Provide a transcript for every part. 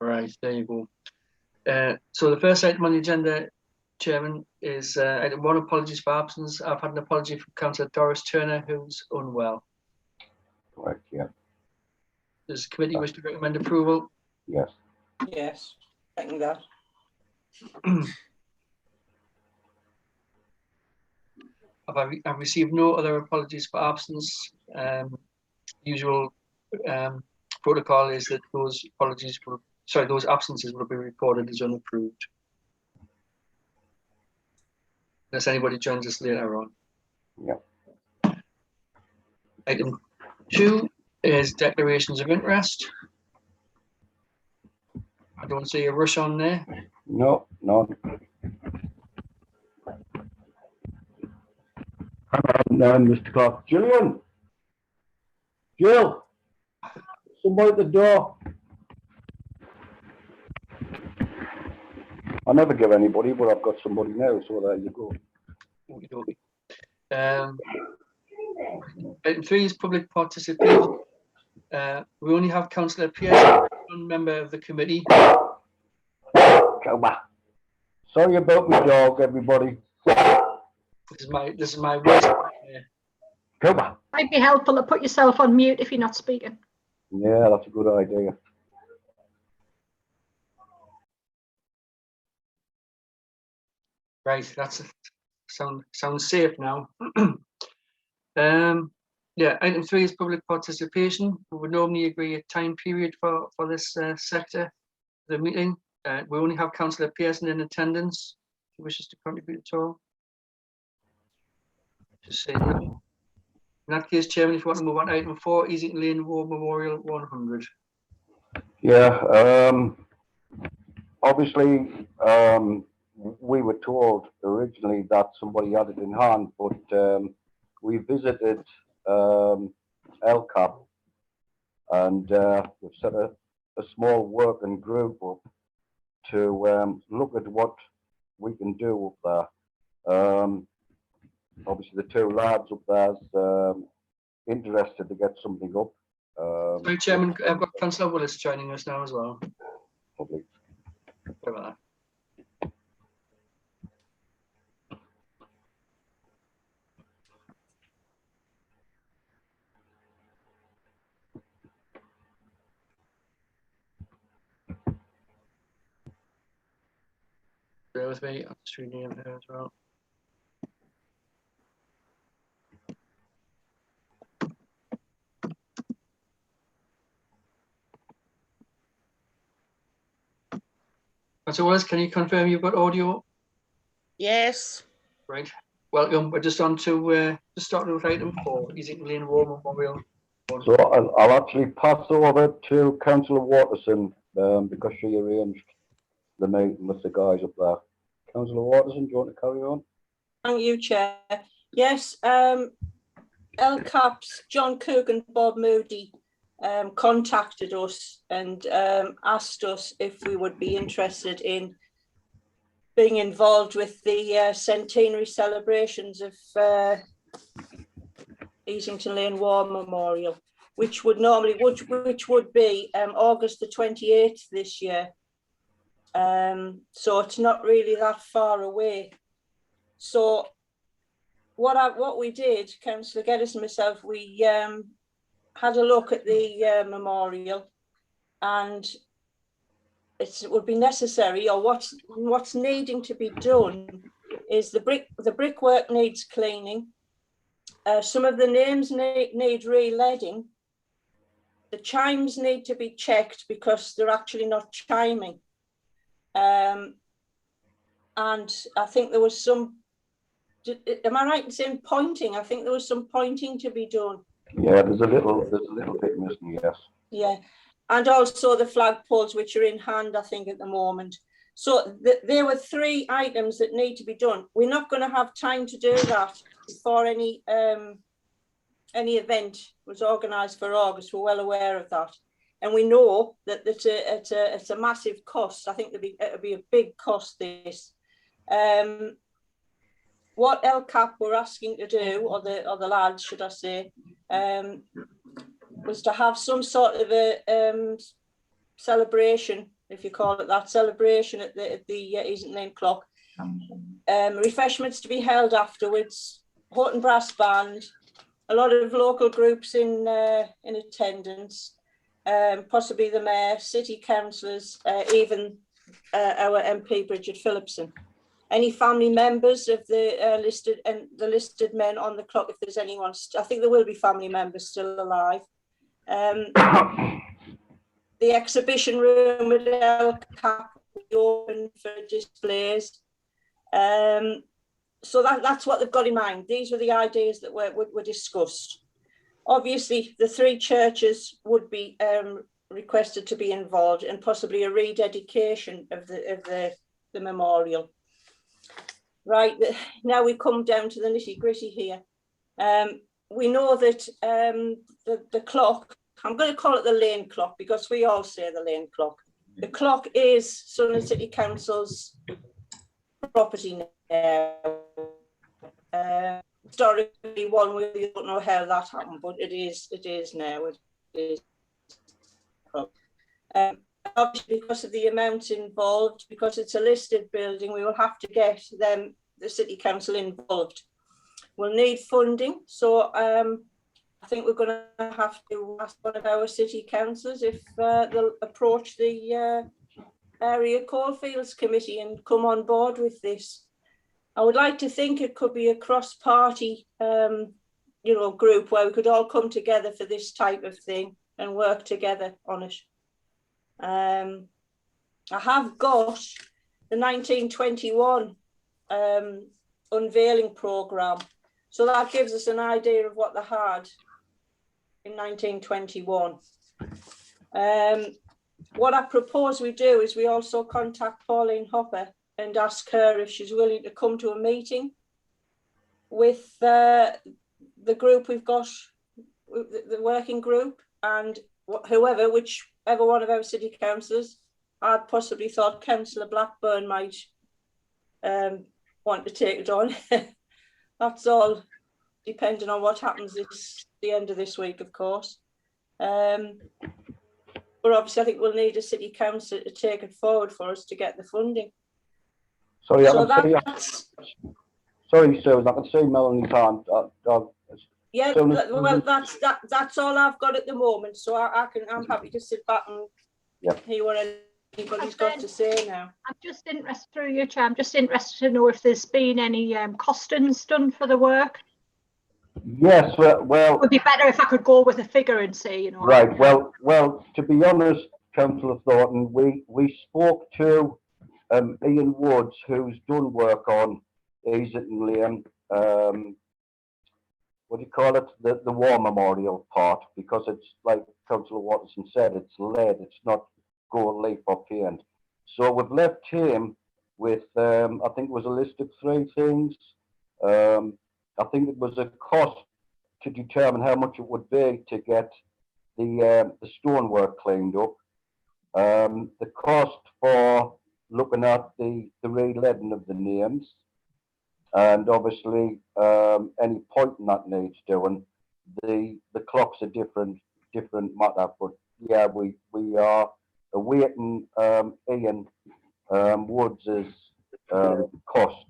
Right, there you go. So the first item on the agenda, Chairman, is item 1, apologies for absence. I've had an apology from Councillor Doris Turner, who's unwell. Correct, yeah. Does the committee wish to recommend approval? Yes. Yes, second that. I've received no other apologies for absence. Usual protocol is that those those absences will be recorded as unapproved. Unless anybody joins us later on. Yeah. Item 2 is declarations of interest. I don't see a rush on there. No, none. None, Mr. Clark. Gillian! Jill! Somebody at the door. I never give anybody, but I've got somebody now, so there you go. Item 3 is public participation. We only have Councillor Pearson, one member of the committee. Come on. Sorry about my dog, everybody. This is my worst nightmare. Come on. Might be helpful to put yourself on mute if you're not speaking. Yeah, that's a good idea. Right, that's sounds safe now. Yeah, item 3 is public participation. We would normally agree a time period for this sector, the meeting. We only have Councillor Pearson in attendance. If he wishes to contribute at all. Just say no. In that case, Chairman, if you want to move on to item 4, Easington Lane War Memorial 100. Yeah, obviously, we were told originally that somebody had it in hand, but we visited LCAP and we've set a small working group up to look at what we can do up there. Obviously, the 2 lads up there's interested to get something up. Sorry, Chairman, I've got Councillor Willis joining us now as well. Lovely. Sorry about that. Bear with me, I'm just reading him here as well. Councillor Willis, can you confirm you've got audio? Yes. Right. Welcome. We're just on to just starting with item 4, Easington Lane War Memorial. So I'll actually pass over to Councillor Watterson because she arranged the meeting with the guys up there. Councillor Watterson, do you want to carry on? Thank you, Chair. Yes, LCAP's John Cook and Bob Moody contacted us and asked us if we would be interested in being involved with the centenary celebrations of Easington Lane War Memorial, which would be August the 28th this year. So it's not really that far away. So what we did, Councillor Geddes and myself, we had a look at the memorial, and it would be necessary, or what's needing to be done is the brickwork needs cleaning. Some of the names need re-leading. The chimes need to be checked because they're actually not chiming. And I think there was some, am I right in saying pointing? I think there was some pointing to be done. Yeah, there's a little bit missing, yes. Yeah, and also the flagpoles, which are in hand, I think, at the moment. So there were 3 items that need to be done. We're not going to have time to do that before any event was organised for August. We're well aware of that, and we know that it's a massive cost. I think it'll be a big cost. This, what LCAP were asking to do, or the lads, should I say, was to have some sort of a celebration, if you call it that, celebration at the Easton Lane Clock. Refreshments to be held afterwards, Hetton Brass Band, a lot of local groups in attendance, possibly the Mayor, City Councillors, even our MP Bridget Phillipson. Any family members of the listed men on the clock, if there's anyone, I think there will be family members still alive. The exhibition room at El Cap will be open for displays. So that's what they've got in mind. These were the ideas that were discussed. Obviously, the 3 churches would be requested to be involved, and possibly a rededication of the memorial. Right, now we come down to the nitty-gritty here. We know that the clock, I'm going to call it the lane clock because we all say the lane clock. The clock is Sunderland City Council's property now. Historically, one we don't know how that happened, but it is now. It is. Obviously, because of the amount involved, because it's a listed building, we will have to get the City Council involved. We'll need funding, so I think we're going to have to ask one of our city councillors if they'll approach the Area Coalfields Committee and come on board with this. I would like to think it could be a cross-party, group where we could all come together for this type of thing and work together on it. I have got the 1921 unveiling programme, so that gives us an idea of what they had in 1921. What I propose we do is we also contact Pauline Hopper and ask her if she's willing to come to a meeting with the group we've got, the working group, and whichever one of our city councillors. I'd possibly thought Councillor Blackburn might want to take it on. That's all depending on what happens the end of this week, of course. But obviously I think we'll need a city council to take it forward for us to get the funding. Sorry, So sorry, Susan, I can see Melanie's hand. Yeah, well, that's all I've got at the moment. So I'm happy to sit back and hear what anybody's got to say now. I'm just interested, through you, Chair, I'm just interested to know if there's been any costings done for the work. Yes, well, It would be better if I could go with a figure and say, Right, well, to be honest, Councillor Thornton, we spoke to Ian Woods, who's done work on Easton Lane, what do you call it, the War Memorial part, because it's like Councillor Watterson said, it's lead, it's not gold leaf or paint. So we've left him with, I think it was a list of 3 things. I think it was a cost to determine how much it would be to get the stonework cleaned up. The cost for looking at the re-leading of the names, and obviously any pointing that needs doing. The clock's a different matter, but yeah, we are awaiting Ian Woods' cost.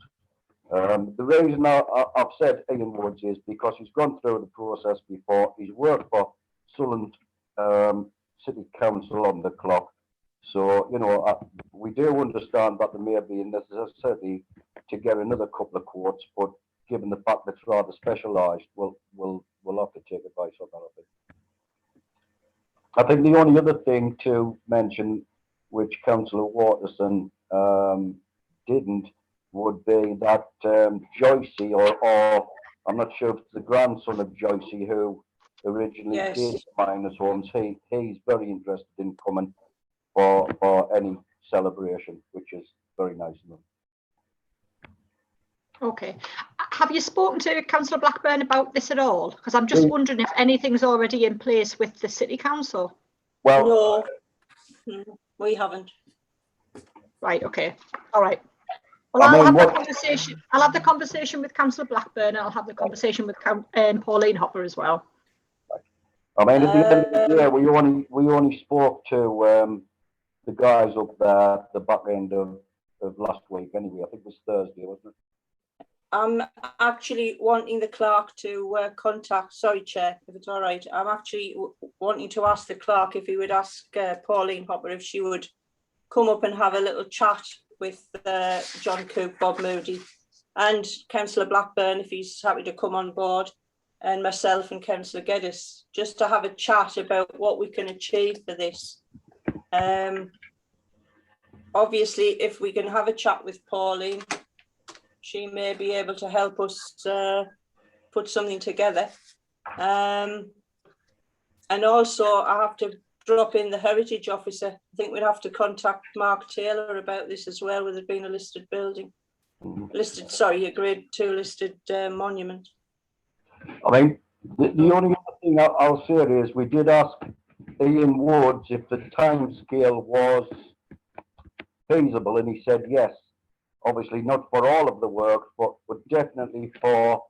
The reason I've said Ian Woods is because he's gone through the process before. He's worked for Sunderland City Council on the clock. So, we do understand that there may be a necessity to get another couple of quotes, but given the fact that it's rather specialised, we'll have to take advice on that, I think the only other thing to mention, which Councillor Watterson didn't, would be that Joycey, or I'm not sure if it's the grandson of Joycey who originally did Miners Homes, he's very interested in coming for any celebration, which is very nice of them. Okay. Have you spoken to Councillor Blackburn about this at all? Because I'm just wondering if anything's already in place with the City Council. Well, no, we haven't. Right, okay. All right. Well, I'll have the conversation. I'll have the conversation with Councillor Blackburn, and I'll have the conversation with Pauline Hopper as well. I mean, at the end of the day, we only spoke to the guys up there at the back end of last week anyway. I think it was Thursday, wasn't it? I'm actually wanting the clerk to contact, sorry, Chair, if it's all right. I'm actually wanting to ask the clerk if he would ask Pauline Hopper if she would come up and have a little chat with John Coop, Bob Moody, and Councillor Blackburn, if he's happy to come on board, and myself and Councillor Geddes, just to have a chat about what we can achieve for this. Obviously, if we can have a chat with Pauline, she may be able to help us put something together. And also, I have to drop in the heritage officer. I think we'd have to contact Mark Taylor about this as well, with it being a listed building. A grade 2 listed monument. I mean, the only other thing I'll say is we did ask Ian Woods if the time scale was feasible, and he said yes. Obviously not for all of the work, but definitely for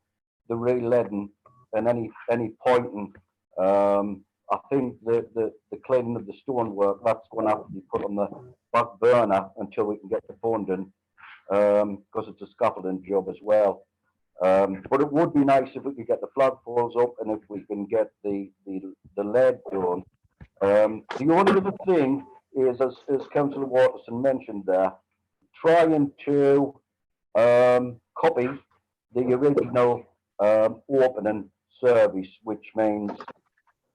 the re-leading and any pointing. I think the cleaning of the stonework, that's going to have to be put on the back burner until we can get the funding, because it's a scaffolding job as well. But it would be nice if we could get the flagpoles up and if we can get the lead done. The only other thing is, as Councillor Waterson mentioned there, trying to copy the original opening service, which means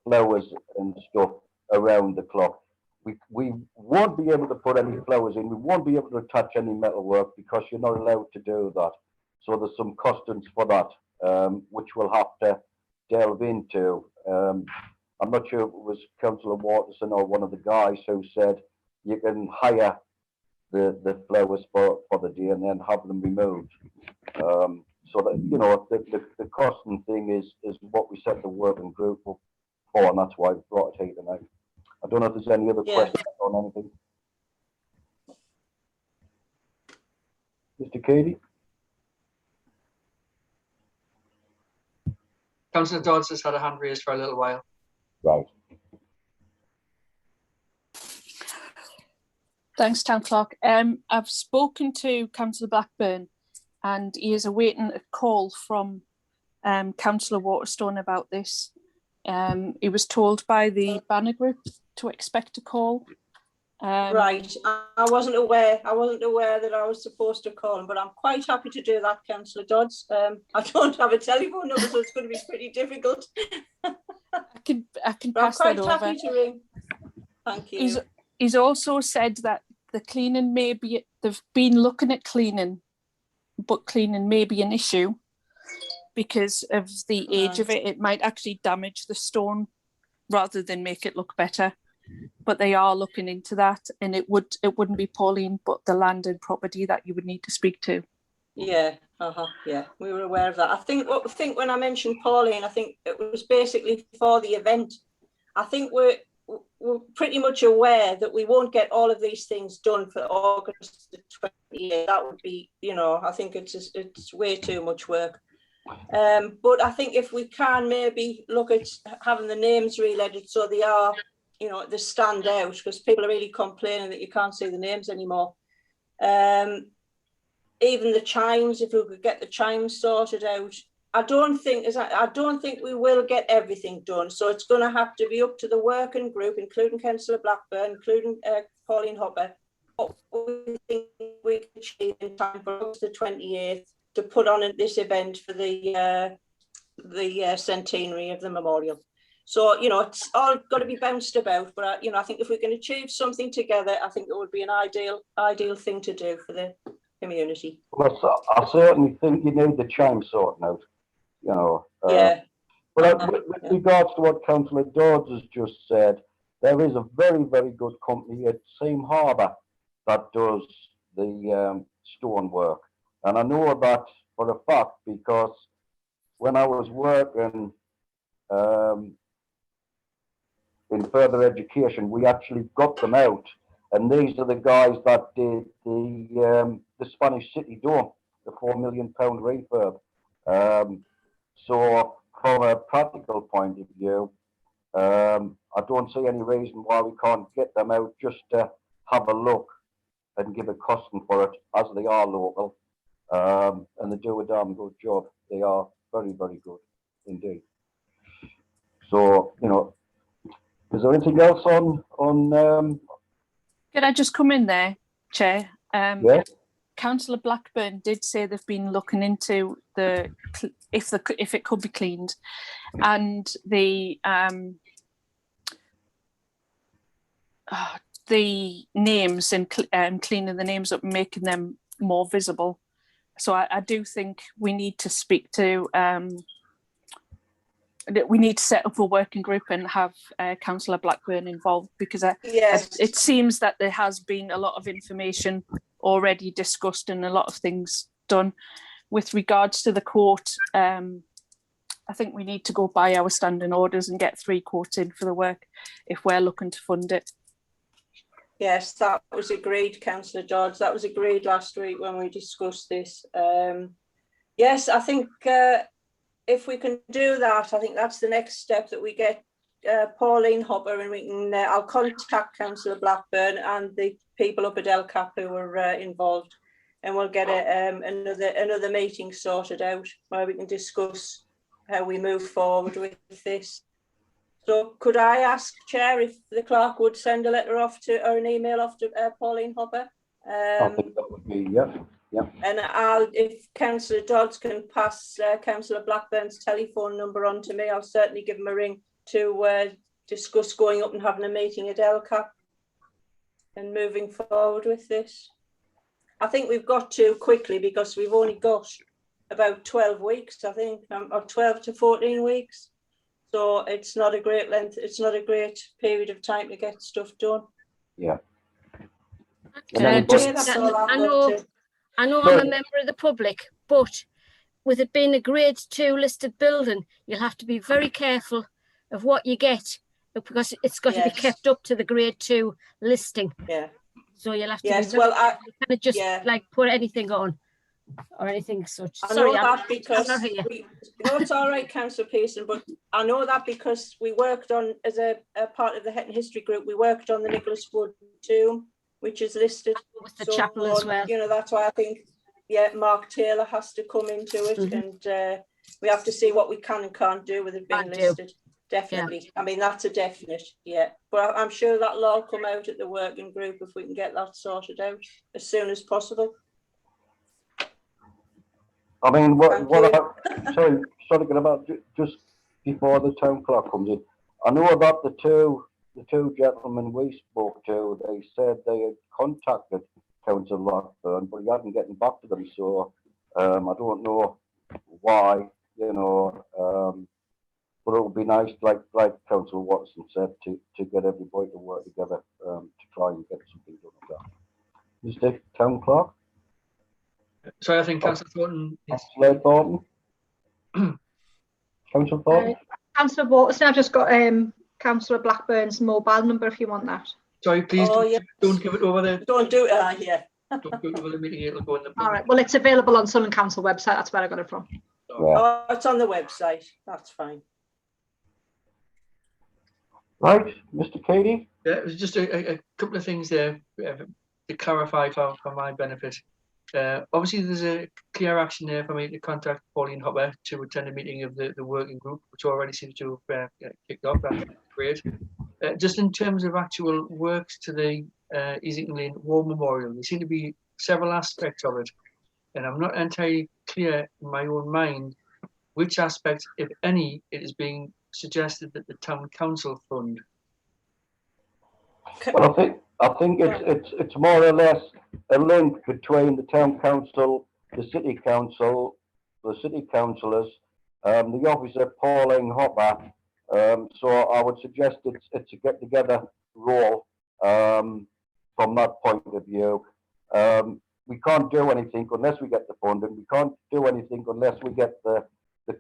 flowers and stuff around the clock. We won't be able to put any flowers in. We won't be able to attach any metalwork because you're not allowed to do that. So there's some costings for that, which we'll have to delve into. I'm not sure if it was Councillor Waterson or one of the guys who said you can hire the flowers for the day and then have them removed. So that, you know, the costing thing is what we set the working group up for, and that's why we brought it here tonight. I don't know if there's any other questions on anything. Mr. Cady? Councillor Dodds has had a hand raised for a little while. Right. Thanks, Town Clerk. I've spoken to Councillor Blackburn and he is awaiting a call from Councillor Waterstone about this. He was told by the banner group to expect a call. Right, I wasn't aware that I was supposed to call him, but I'm quite happy to do that, Councillor Dodds. I don't have a telephone number, so it's going to be pretty difficult. I can pass that over. I'm quite happy to ring. Thank you. He's also said that the cleaning may be, they've been looking at cleaning, but cleaning may be an issue because of the age of it. It might actually damage the stone rather than make it look better. But they are looking into that, and it wouldn't be Pauline, but the land and property that you would need to speak to. Yeah, yeah, we were aware of that. I think when I mentioned Pauline, I think it was basically for the event. I think we're pretty much aware that we won't get all of these things done for August the 28th. That would be, you know, I think it's way too much work. But I think if we can maybe look at having the names related so they are, you know, they stand out, because people are really complaining that you can't see the names anymore. Even the chimes, if we could get the chimes sorted out. I don't think we will get everything done. So it's going to have to be up to the working group, including Councillor Blackburn, including Pauline Hopper, what we think we can achieve in time for August the 28th to put on this event for the centenary of the memorial. So, you know, it's all got to be bounced about, but, you know, I think if we can achieve something together, I think it would be an ideal thing to do for the community. Well, I certainly think you need the chime sorting out, you know. Yeah. But with regards to what Councillor Dodds has just said, there is a very, very good company at Seam Harbour that does the stonework. And I know that for a fact because when I was working in further education, we actually got them out, and these are the guys that did the Spanish City Dome, the £4 million refurb. So from a practical point of view, I don't see any reason why we can't get them out just to have a look and give a costing for it, as they are local, and they do a damn good job. They are very, very good indeed. So, you know, is there anything else on? Could I just come in there, Chair? Yeah. Councillor Blackburn did say they've been looking into if it could be cleaned, and the names and cleaning the names up and making them more visible. So I do think we need to speak to. We need to set up a working group and have Councillor Blackburn involved, because it seems that there has been a lot of information already discussed and a lot of things done. With regards to the court, I think we need to go by our standing orders and get 3 quotes in for the work if we're looking to fund it. Yes, that was agreed, Councillor George. That was agreed last week when we discussed this. Yes, I think if we can do that, I think that's the next step, that we get Pauline Hopper, and we can. I'll contact Councillor Blackburn and the people up at LCAP who were involved, and we'll get another meeting sorted out where we can discuss how we move forward with this. So could I ask, Chair, if the clerk would send a letter off to, or an email off to Pauline Hopper? I think that would be, yeah. And if Councillor Dodds can pass Councillor Blackburn's telephone number on to me, I'll certainly give him a ring to discuss going up and having a meeting at LCAP and moving forward with this. I think we've got to quickly, because we've only got about 12 weeks, I think, or 12 to 14 weeks. So it's not a great length, it's not a great period of time to get stuff done. Yeah. I know I'm a member of the public, but with it being a grade 2 listed building, you'll have to be very careful of what you get, because it's got to be kept up to the grade 2 listing. Yeah. So you'll have to Yes, be well, you kind of just like put anything on or anything such. I Sorry, know that because I'm not here. It's all right, Councillor Pearson, but I know that because we worked on, as a part of the Hetton History Group, we worked on the Nicholas Wood tomb, which is listed. With the chapel as well. You know, that's why I think, Mark Taylor has to come into it, and we have to see what we can and can't do with it being listed. Definitely. Yeah. I mean, that's a definite, But I'm sure that'll all come out at the working group if we can get that sorted out as soon as possible. I mean, sorry, about just before the town clerk comes in. I know about the two gentlemen we spoke to. They said they had contacted Councillor Blackburn, but he hadn't gotten back to them. So I don't know why, but it would be nice, like Councillor Watson said, to get everybody to work together to try and get something done with that. Mr. Town Clerk? Sorry, I think Councillor Thornton. Councillor Thornton? Councillor Thornton? Councillor Watson, I've just got Councillor Blackburn's mobile number if you want that. Sorry, please don't give it over there. Don't do it, Don't give it over the meeting, it'll go in the... All right, well, it's available on Sunderland Council website, that's where I got it from. Oh, it's on the website, that's fine. Right, Mr. Cady? Yeah, it was just a couple of things there to clarify for my benefit. Obviously, there's a clear action there for me to contact Pauline Hopper to attend a meeting of the working group, which already seems to have kicked off. That's great. Just in terms of actual works to the Easington Lane War Memorial, there seem to be several aspects of it, and I'm not entirely clear in my own mind which aspects, if any, it is being suggested that the town council fund. Well, I think it's more or less a link between the town council, the city council, the city councillors, the officer Pauline Hopper. So I would suggest it's a get together role from that point of view. We can't do anything unless we get the funding. We can't do anything unless we get the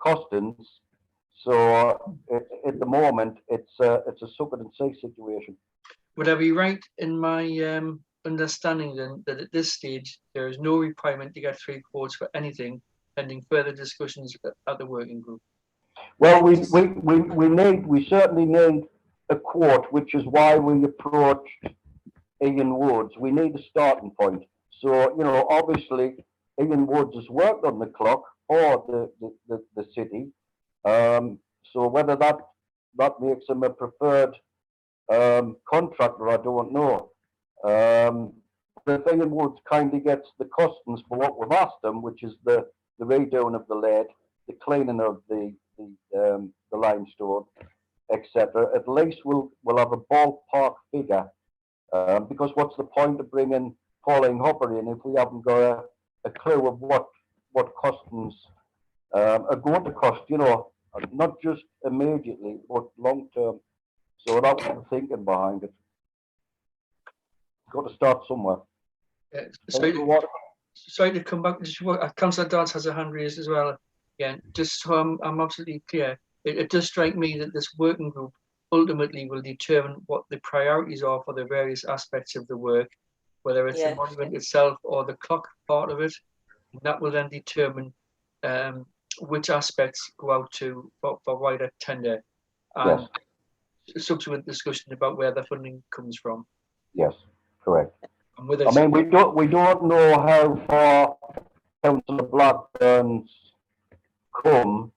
costings. So at the moment, it's a suck it and see situation. Would I be right in my understanding then that at this stage there is no requirement to get 3 quotes for anything pending further discussions at the working group? Well, we certainly need a quote, which is why we approached Ian Woods, we need a starting point. So, you know, obviously Ian Woods has worked on the clock for the city. So whether that makes him a preferred contractor, I don't know. If Ian Woods kindly gets the costings for what we've asked him, which is the redoing of the lead, the cleaning of the limestone, etc., at least we'll have a ballpark figure. Because what's the point of bringing Pauline Hopper in if we haven't got a clue of what costings are going to cost, you know, not just immediately, but long term. So that's the thinking behind it. Got to start somewhere. Sorry to come back. Councillor Dodds has a hand raised as well. Again, just so I'm absolutely clear, it does strike me that this working group ultimately will determine what the priorities are for the various aspects of the work, whether it's the monument itself or the clock part of it. And that will then determine which aspects go out for wider tender and subsequent discussion about where the funding comes from. Yes, correct. And whether I mean, we don't know how far Councillor Blackburn's come.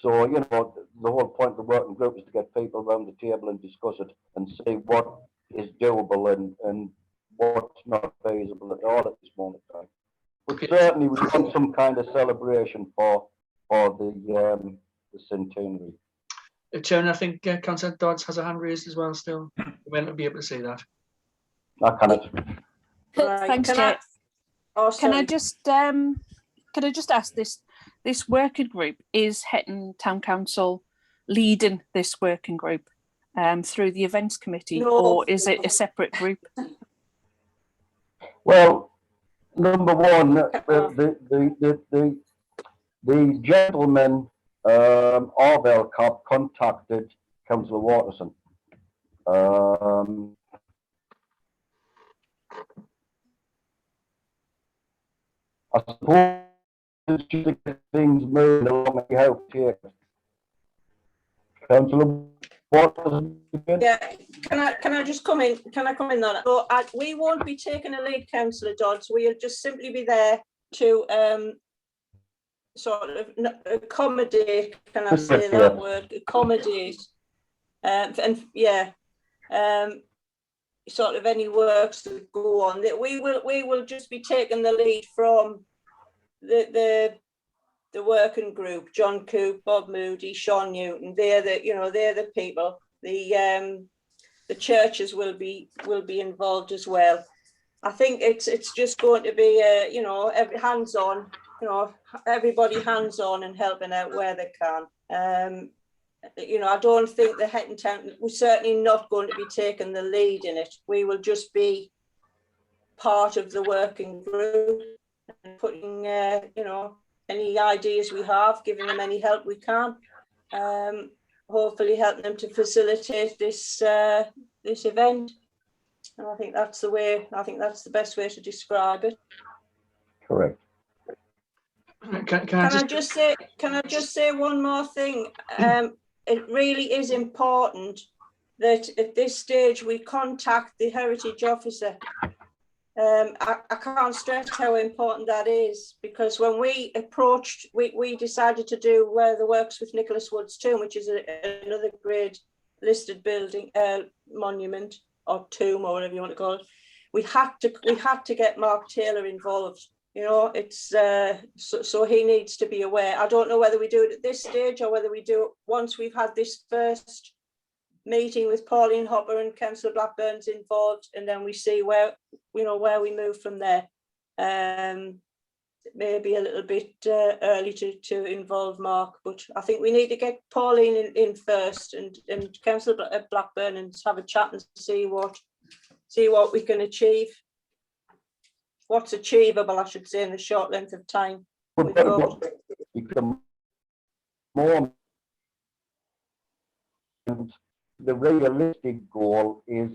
So, you know, the whole point of the working group is to get people around the table and discuss it and see what is doable and what's not feasible at all at this moment in time. But certainly we want some kind of celebration for the centenary. Chairman, I think Councillor Dodds has a hand raised as well still. We may not be able to say that. I cannot. Right. Thanks, Chair. Can I just ask this working group, is Hetton Town Council leading this working group through the events committee, or is it a separate group? Well, number one, the gentleman of LCOP contacted Councillor Waterson. I suppose to get things moving along, we hope here. Councillor Waterson. Yeah, can I just come in? Can I come in there? So we won't be taking a lead, Councillor Dodds. We'll just simply be there to sort of accommodate. Can I say that word? Accommodate, and yeah, sort of any works that go on. That we will just be taking the lead from the working group. John Coop, Bob Moody, Sean Newton. They're the people. The churches will be involved as well. I think it's just going to be every hands on, everybody hands on and helping out where they can. I don't think the Hetton Town, we're certainly not going to be taking the lead in it. We will just be part of the working group and putting any ideas we have, giving them any help we can. Hopefully helping them to facilitate this event. And I think that's the best way to describe it. Correct. Can I just say one more thing? It really is important that at this stage we contact the heritage officer. I can't stress how important that is, because when we approached, we decided to do the works with Nicholas Wood's tomb, which is another grade listed building, monument or tomb or whatever you want to call it. We had to get Mark Taylor involved. It's so he needs to be aware. I don't know whether we do it at this stage or whether we do it once we've had this first meeting with Pauline Hopper and Councillor Blackburn's involved, and then we see where we move from there. Maybe a little bit early to involve Mark, but I think we need to get Pauline in first and Councillor Blackburn and have a chat and see what we can achieve. What's achievable, I should say, in a short length of time. The realistic goal is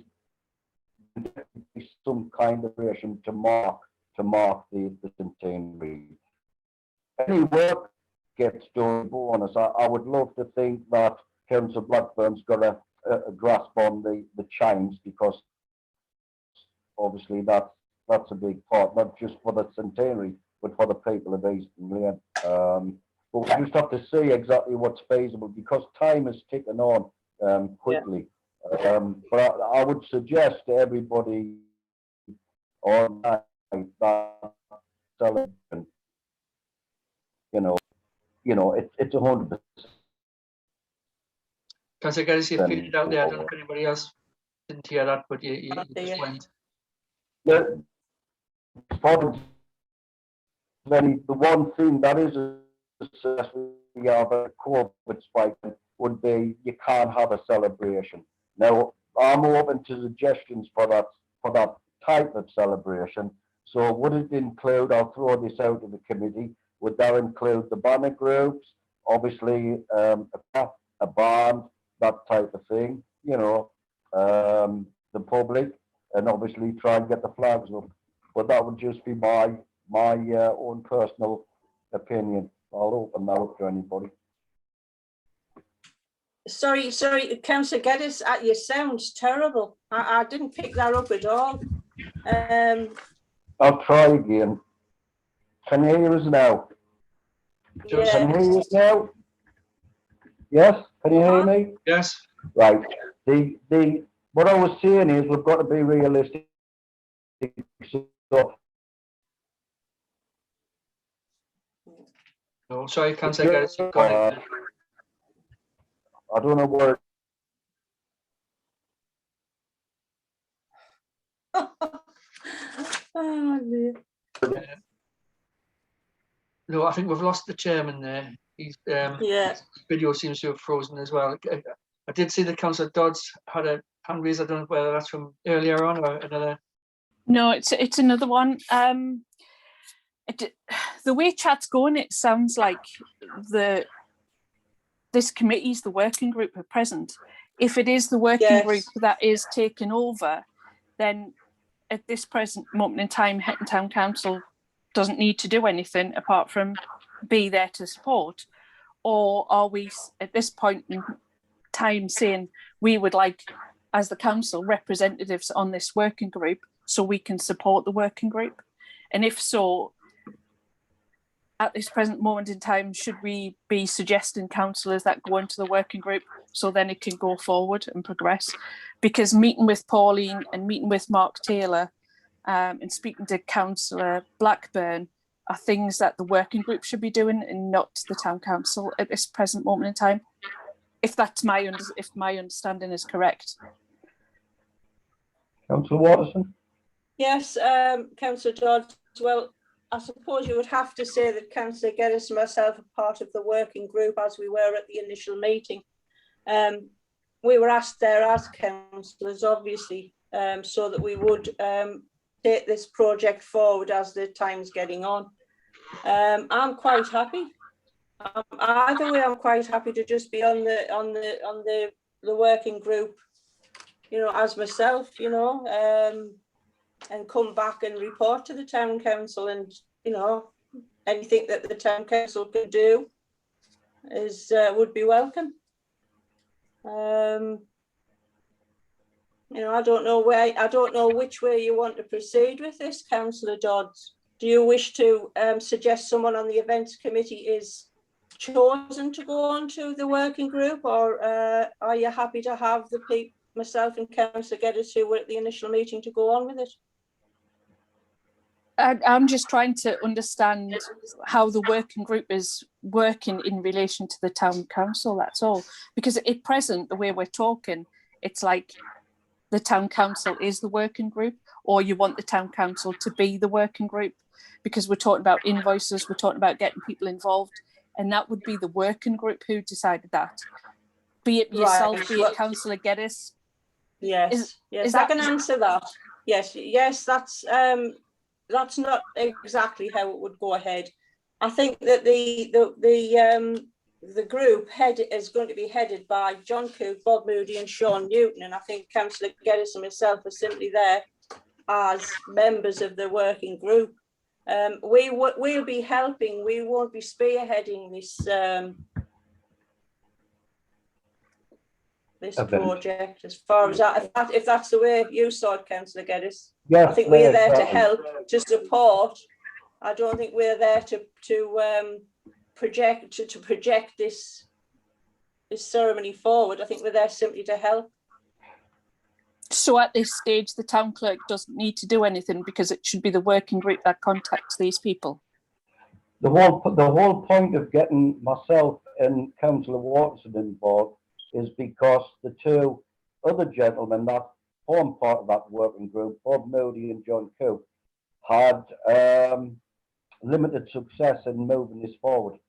some kind of relation to mark the centenary. Any work gets done bonus. I would love to think that Councillor Blackburn's got a a grasp on the change, because obviously that's a big part, not just for the centenary, but for the people of Eastern Lane. But we just have to see exactly what's feasible, because time is ticking on quickly. Yeah. But I would suggest to everybody on that celebration, it's 100%. Councillor Geddes, you figured it out there. I don't know if anybody else didn't hear that, but you just went. The one thing that is a success we have a COVID spike would be you can't have a celebration. Now, I'm open to suggestions for that type of celebration. So would it include, I'll throw this out to the committee, would that include the banner groups, obviously a band, that type of thing, the public, and obviously try and get the flags up. But that would just be my own personal opinion. I'll open that up to anybody. Sorry, Councillor Geddes, your sound's terrible. I didn't pick that up at all. I'll try again. Can you hear us now? Yeah. Can you hear us now? Yes? Can you hear me? Yes. Right. What I was saying is we've got to be realistic. No, sorry, Councillor Geddes, you've got it. I don't know where. Oh, No, I think we've lost the chairman there. He's his video seems to have frozen as well. I did see that Councillor Dodds had a hand raised. I don't know whether that's from earlier on or another. No, it's another one. The way chat's going, it sounds like this committee is the working group at present. If it is the working group that is taken over, then at this present moment in time, Hetton Town Council doesn't need to do anything apart from be there to support. Or are we at this point in time saying we would like, as the council, representatives on this working group so we can support the working group? And if so, at this present moment in time, should we be suggesting councillors that go into the working group so then it can go forward and progress? Because meeting with Pauline and meeting with Mark Taylor and speaking to Councillor Blackburn are things that the working group should be doing and not the town council at this present moment in time. If that's if my understanding is correct. Councillor Watterson? Yes, Councillor Dodds. Well, I suppose you would have to say that Councillor Geddes and myself are part of the working group as we were at the initial meeting. We were asked there as councillors, obviously, so that we would take this project forward as the time's getting on. I'm quite happy. Either way, I'm quite happy to just be on the working group, as myself, and come back and report to the town council, and anything that the town council could do is would be welcome. I don't know which way you want to proceed with this, Councillor Dodds. Do you wish to suggest someone on the events committee is chosen to go on to the working group, or are you happy to have myself and Councillor Geddes, who were at the initial meeting, to go on with it? I'm just trying to understand how the working group is working in relation to the town council, that's all. Because at present, the way we're talking, it's like the town council is the working group, or you want the town council to be the working group, because we're talking about invoices, we're talking about getting people involved, and that would be the working group who decided that. Be it yourself, be it Councillor Geddes. Yes, I can answer that. Yes, that's not exactly how it would go ahead. I think that the group is going to be headed by John Cooke, Bob Moody and Sean Newton, and I think Councillor Geddes and myself are simply there as members of the working group. We'll be helping, we won't be spearheading this Event. project, as far as that, if that's the way you saw it, Councillor Geddes. Yes, I think we're yeah, there to exactly. help, to support. I don't think we're there to project this ceremony forward. I think we're there simply to help. So at this stage, the town clerk doesn't need to do anything because it should be the working group that contacts these people. The whole point of getting myself and Councillor Watson involved is because the two other gentlemen that form part of that working group, Bob Moody and John Cook, had limited success in moving this forward.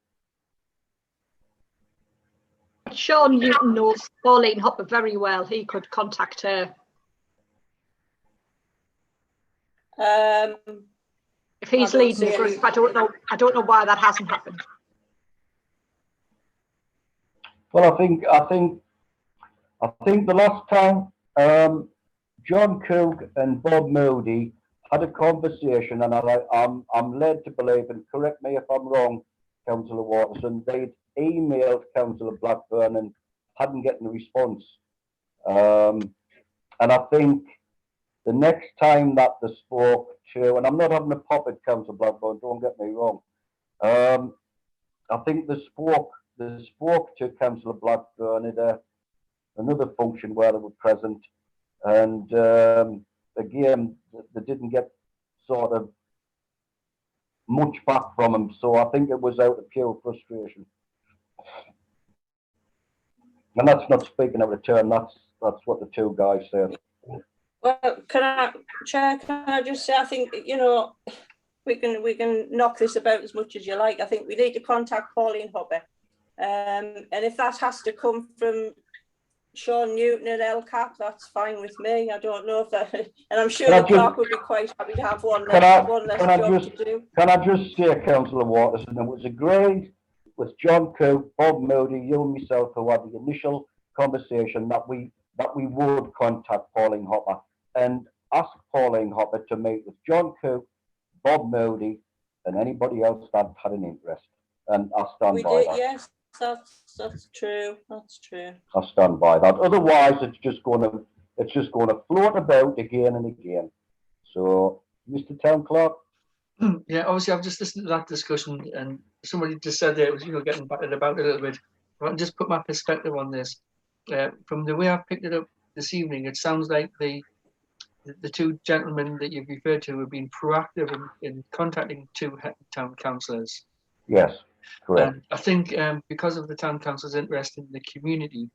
Sean Newton knows Pauline Hopper very well. He could contact her. If he's leading the group, I don't know why that hasn't happened. Well, I think the last time John Cook and Bob Moody had a conversation, and I'm led to believe, and correct me if I'm wrong, Councillor Watson, they'd emailed Councillor Blackburn and hadn't gotten a response. And I think the next time that they spoke to, and I'm not having a pop at Councillor Blackburn, don't get me wrong. I think they spoke to Councillor Blackburn at another function where they were present, and again, they didn't get sort of much back from him. So I think it was out of pure frustration. And that's not speaking out of turn. That's what the two guys said. Well, Chair, can I just say, I think, you know, we can knock this about as much as you like. I think we need to contact Pauline Hopper. And if that has to come from Sean Newton at LCAP, that's fine with me. I don't know if that, and I'm sure the clerk would be quite happy to have one less job to do. Can I just say, Councillor Watterson, it was agreed with John Cook, Bob Moody, you and myself, who had the initial conversation that we would contact Pauline Hopper and ask Pauline Hopper to meet with John Cook, Bob Moody, and anybody else that had an interest. And I stand by that. Yes, that's true. That's true. I stand by that. Otherwise, it's just going to float about again and again. So, Mr. Town Clerk. Yeah, obviously, I've just listened to that discussion, and somebody just said that it was, you know, getting battered about a little bit. But I'll just put my perspective on this. From the way I picked it up this evening, it sounds like the two gentlemen that you've referred to have been proactive in contacting two town councillors. Yes, correct. And I think because of the town council's interest in the community,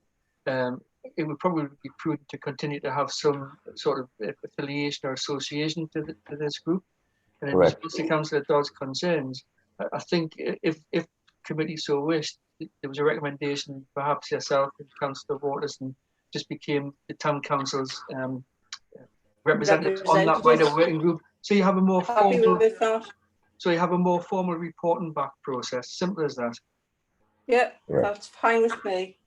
it would probably be prudent to continue to have some sort of affiliation or association to this group. And in response to Councillor Dodd's concerns, I think if committee so wished, there was a recommendation, perhaps yourself and Councillor Waterson just became the town council's representatives on that wider working group. So you have a more formal. So you have a more formal reporting back process. Simple as that. Yeah, that's fine with me.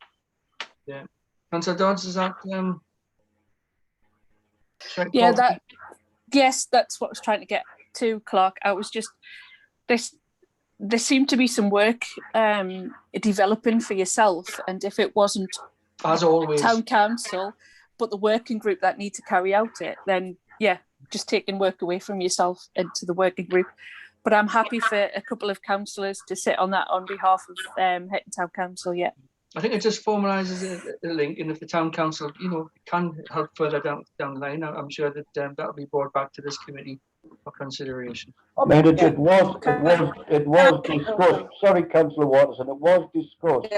Yeah, Councillor Dodds, is that? Yeah, yes, that's what I was trying to get to, Clark. I was just there seemed to be some work developing for yourself, and if it wasn't as always town council, but the working group that need to carry out it, then yeah, just taking work away from yourself into the working group. But I'm happy for a couple of councillors to sit on that on behalf of Hetton Town Council. Yeah, I think it just formalises a link, and if the town council, you know, can help further down the line, I'm sure that that'll be brought back to this committee for consideration. I mean, it was discussed. Sorry, Councillor Watterson, it was discussed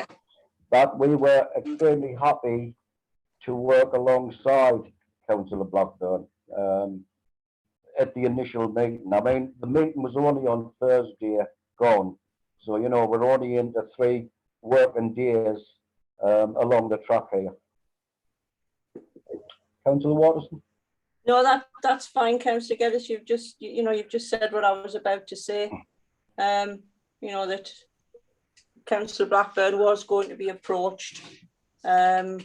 that we were extremely happy to work alongside Councillor Blackburn at the initial meeting. I mean, the meeting was only on Thursday gone, so you know we're only into 3 working days along the track here. Councillor Watterson. No, that's fine, Councillor Geddes. You've just said what I was about to say. You know that Councillor Blackburn was going to be approached. You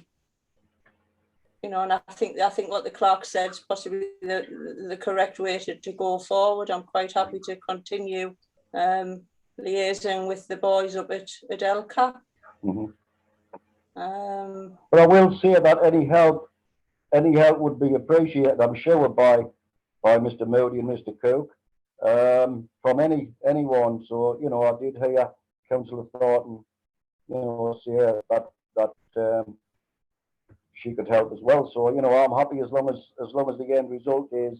know, and I think what the clerk said is possibly the correct way to go forward. I'm quite happy to continue liaising with the boys up at LCAP. But I will say that any help would be appreciated, I'm sure, by Mr. Moody and Mr. Cook, from anyone. So, you know, I did hear Councillor Thornton, you know, say that she could help as well. So, you know, I'm happy as long as the end result is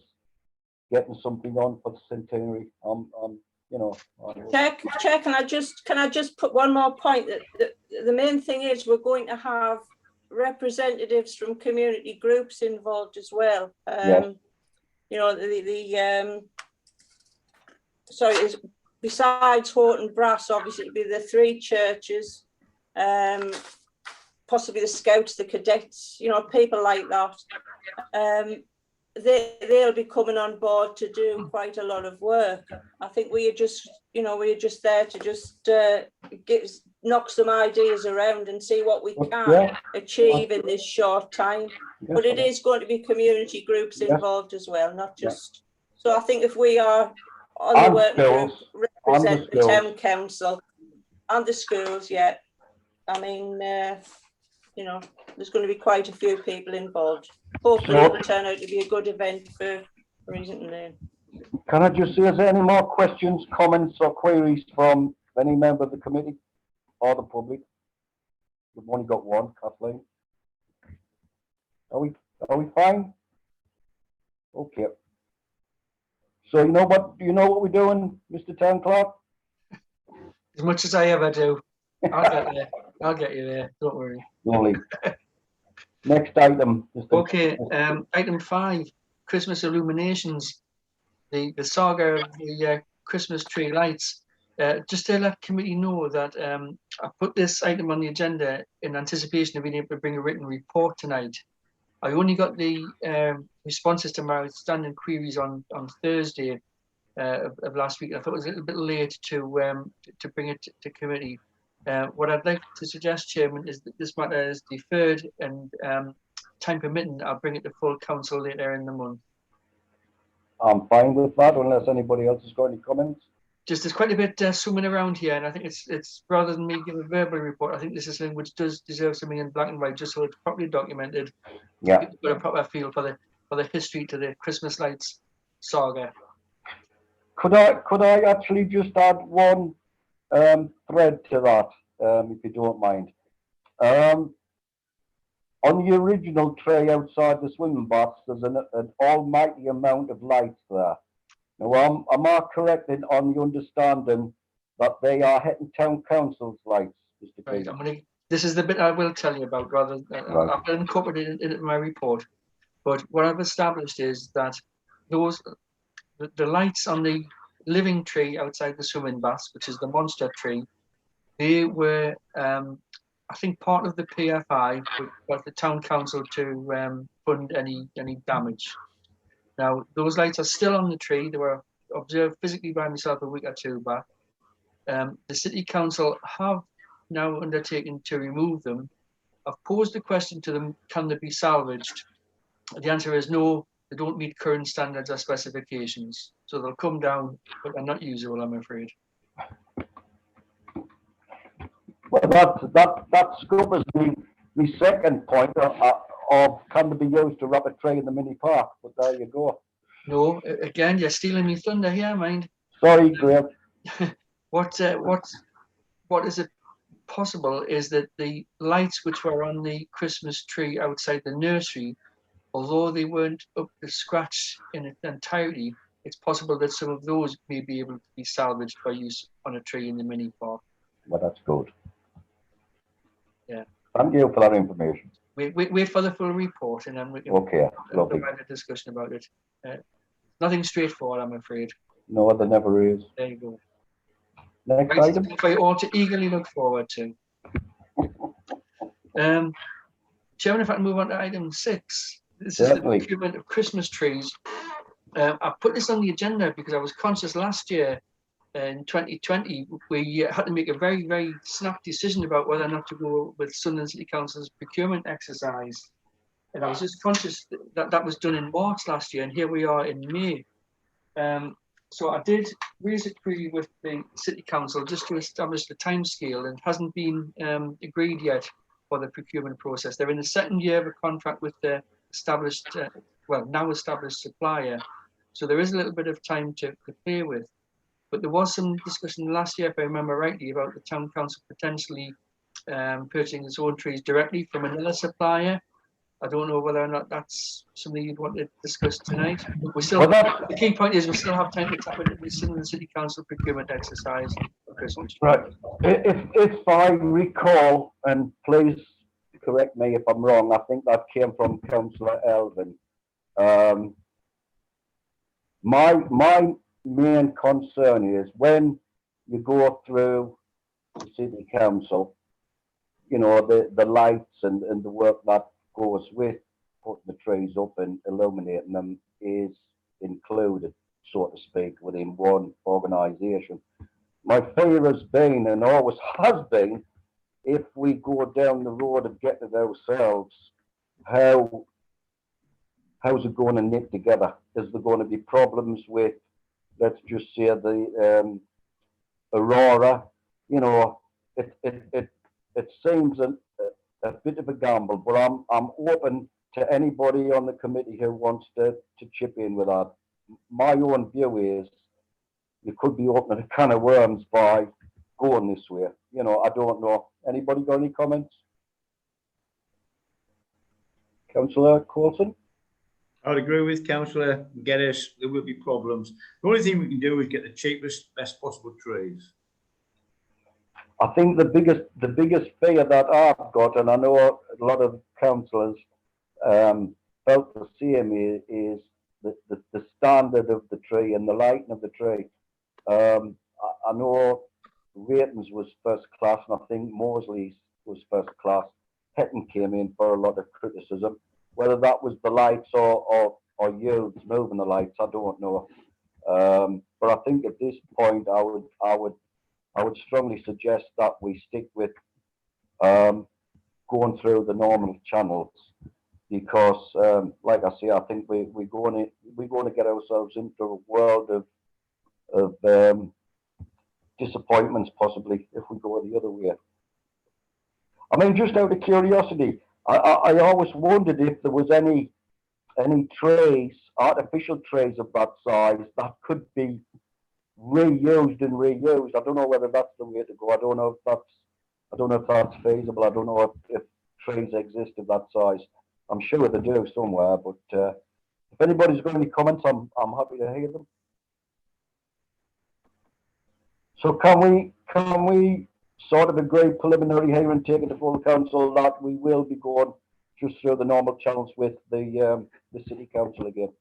getting something on for the centenary. You know. Chair, can I just put one more point, that the main thing is we're going to have representatives from community groups involved as well. Yes. You know, it's besides Horton Brass, obviously it'd be the 3 churches, possibly the Scouts, the Cadets, you know, people like that. They'll be coming on board to do quite a lot of work. I think we are just, you know, we're just there to just knock some ideas around and see what we can achieve in this short time. Yes, but it is going to be community groups involved as well, not just. So I think if we are on the working group, represent the town council and the schools, I mean, you know, there's going to be quite a few people involved. Hopefully it will turn out to be a good event for Reasonton Lane. Can I just see, is there any more questions, comments or queries from any member of the committee or the public? We've only got one, Kathleen. Are we fine? Okay. So you know what we're doing, Mr. Town Clerk? As much as I ever do. I'll get there. I'll get you there. Don't worry. Lovely. Next item. Okay. Item 5, Christmas illuminations. The saga of the Christmas tree lights. Just to let committee know that I put this item on the agenda in anticipation of being able to bring a written report tonight. I only got the responses to my outstanding queries on Thursday of last week. I thought it was a little bit late to bring it to committee. What I'd like to suggest, Chairman, is that this matter is deferred, and time permitting, I'll bring it to full council later in the month. I'm fine with that, unless anybody else has got any comments. Just there's quite a bit swimming around here, and I think it's rather than me give a verbal report, I think this is something which does deserve something in black and white, just so it's properly documented. Yeah. People got a proper feel for the history to the Christmas lights saga. Could I actually just add one thread to that, if you don't mind? On the original tray outside the swimming baths, there's an almighty amount of lights there. Now, am I correct on the understanding that they are Hetton Town Council's lights, Mr. Right, this is the bit I will tell you about, rather than I've incorporated it in my report. But what I've established is that the lights on the living tree outside the swimming baths, which is the monster tree, they were I think part of the PFI, which got the town council to fund any damage. Now, those lights are still on the tree. They were observed physically by myself a week or 2 back. The city council have now undertaken to remove them. I've posed a question to them, can they be salvaged? The answer is no, they don't meet current standards or specifications. So they'll come down, but they're not usable, I'm afraid. Well, that scope is the second point of can they be used to wrap a tray in the mini park, but there you go. No, again, you're stealing me thunder here, mind. Sorry, Graham. What is it possible is that the lights which were on the Christmas tree outside the nursery, although they weren't up to scratch in its entirety, it's possible that some of those may be able to be salvaged by use on a tree in the mini park. Well, that's good. Yeah. Thank you for that information. Wait for the full report, and then we can provide a discussion about it. Nothing straightforward, I'm afraid. No, there never is. There you go. Next item. For you all to eagerly look forward to. Chairman, if I can move on to item 6. This is the procurement of Christmas trees. I put this on the agenda because I was conscious last year in 2020, we had to make a very, very snap decision about whether or not to go with Sunderland City Council's procurement exercise. And I was just conscious that that was done in March last year, and here we are in May. So I did raise a query with the City Council just to establish the timescale, and it hasn't been agreed yet for the procurement process. They're in the second year of a contract with the established, now established supplier. So there is a little bit of time to play with. But there was some discussion last year, if I remember rightly, about the town council potentially purchasing its own trees directly from another supplier. I don't know whether or not that's something you'd want to discuss tonight. But we still, the key point is we still have time to tap into the city council procurement exercise for Christmas. Right. If I recall, and please correct me if I'm wrong, I think that came from Councillor Elvin. My main concern is when you go through the city council, you know, the lights and the work that goes with putting the trees up and illuminating them is included, so to speak, within one organisation. My fear has been, and always has been, if we go down the road of getting it ourselves, how's it going to knit together? Is there going to be problems with, let's just say, the Aurora? You know, it seems a bit of a gamble, but I'm open to anybody on the committee who wants to chip in with that. My own view is you could be opening a can of worms by going this way. You know, I don't know. Anybody got any comments? Councillor Coulson? I'd agree with Councillor Geddes. There will be problems. The only thing we can do is get the cheapest, best possible trees. I think the biggest fear that I've got, and I know a lot of councillors felt the same, is the standard of the tree and the lighting of the tree. I know Ratings was first class, and I think Mosley's was first class. Hetton came in for a lot of criticism. Whether that was the lights or you moving the lights, I don't know. But I think at this point, I would strongly suggest that we stick with going through the normal channels, because, like I say, I think we're going to get ourselves into a world of disappointments, possibly, if we go the other way. I mean, just out of curiosity, I always wondered if there was any trays, artificial trays of that size that could be reused and reused. I don't know whether that's the way to go. I don't know if that's feasible. I don't know if trays exist of that size. I'm sure they do somewhere, but if anybody's got any comments, I'm happy to hear them. So can we sort of agree preliminary here and take it to full council that we will be going just through the normal channels with the city council again?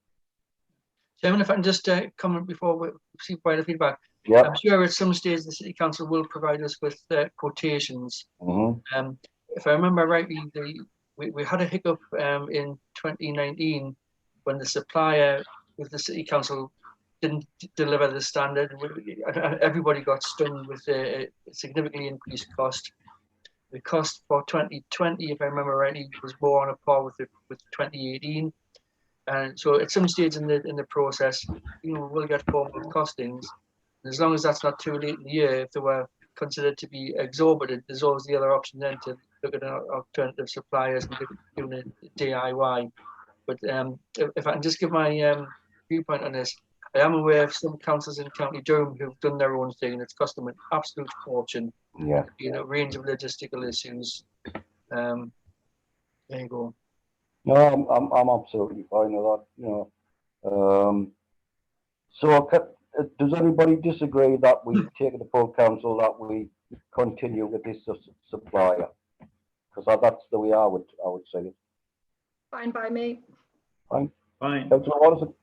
Chairman, if I can just comment before we see wider feedback. Yeah. I'm sure at some stage the city council will provide us with quotations. Mm-hmm. If I remember rightly, we had a hiccup in 2019 when the supplier with the city council didn't deliver the standard. Everybody got stung with a significantly increased cost. The cost for 2020, if I remember rightly, was more on a par with 2018. And so at some stage in the process, you know, we'll get formal costings. And as long as that's not too late in the year, if they were considered to be exorbitant, there's always the other option then to look at alternative suppliers and doing a DIY. But if I can just give my viewpoint on this, I am aware of some councils in County Durham who've done their own thing, and it's cost them an absolute fortune. Yeah. You know, range of logistical issues. There you go. No, I'm absolutely fine with that. You know, so does anybody disagree that we take it to full council that we continue with this supplier? Because that's the way I would say it. Fine by me. Fine. Fine. Councillor Watterson.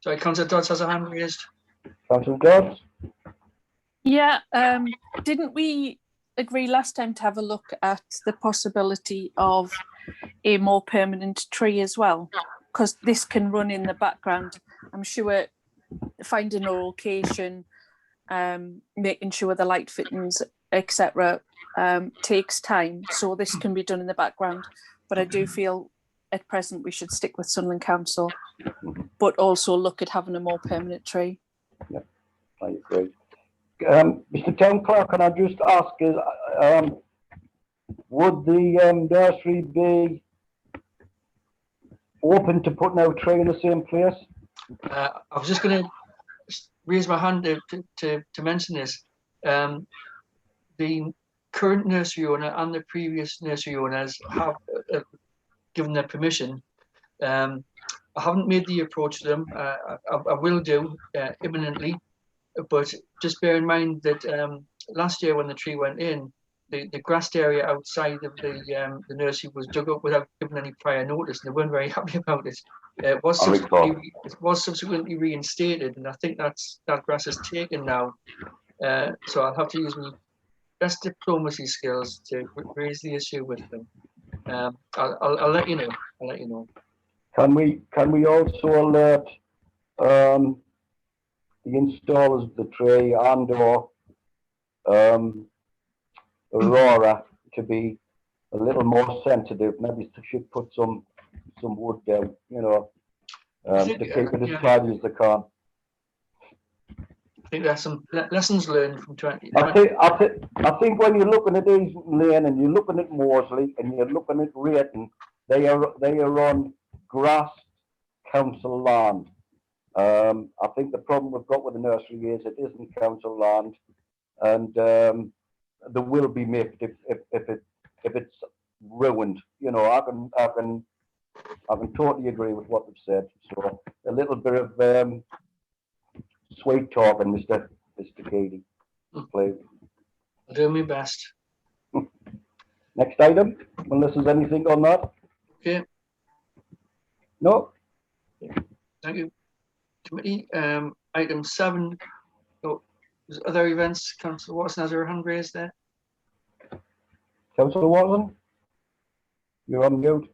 Sorry, Councillor Dodds has a hand raised. Councillor Dodds. Yeah, didn't we agree last time to have a look at the possibility of a more permanent tree as well? Because this can run in the background. I'm sure finding a location, making sure the light fittings, etc., takes time. So this can be done in the background. But I do feel at present we should stick with Sunderland Council, but also look at having a more permanent tree. Yeah, I agree. Mr. Town Clerk, can I just ask, would the nursery be open to putting our tree in the same place? I was just going to raise my hand to mention this. The current nursery owner and the previous nursery owners have given their permission. I haven't made the approach to them. I will do imminently, but just bear in mind that last year when the tree went in, the grassed area outside of the nursery was dug up without giving any prior notice, and they weren't very happy about it. It was subsequently reinstated, and I think that grass is taken now. So I'll have to use my best diplomacy skills to raise the issue with them. I'll let you know. I'll let you know. Can we also alert the installers of the tree and/or Aurora to be a little more sensitive? Maybe they should put some wood down, you know, to keep it as tidy as they can. I think there's some lessons learned from 20. I think when you're looking at East Lane and you're looking at Moorsley and you're looking at Hetton, they are on grass council land. I think the problem we've got with the nursery is it isn't council land, and there will be miffed if it's ruined. You know, I can totally agree with what they've said. So a little bit of sweet talking, Mr. Cady, please. I'll do my best. Next item, unless there's anything on that. Okay. No. Thank you. Committee. Item 7. Oh, there's other events. Councillor Watson has her hand raised there. Councillor Watson, you're on mute.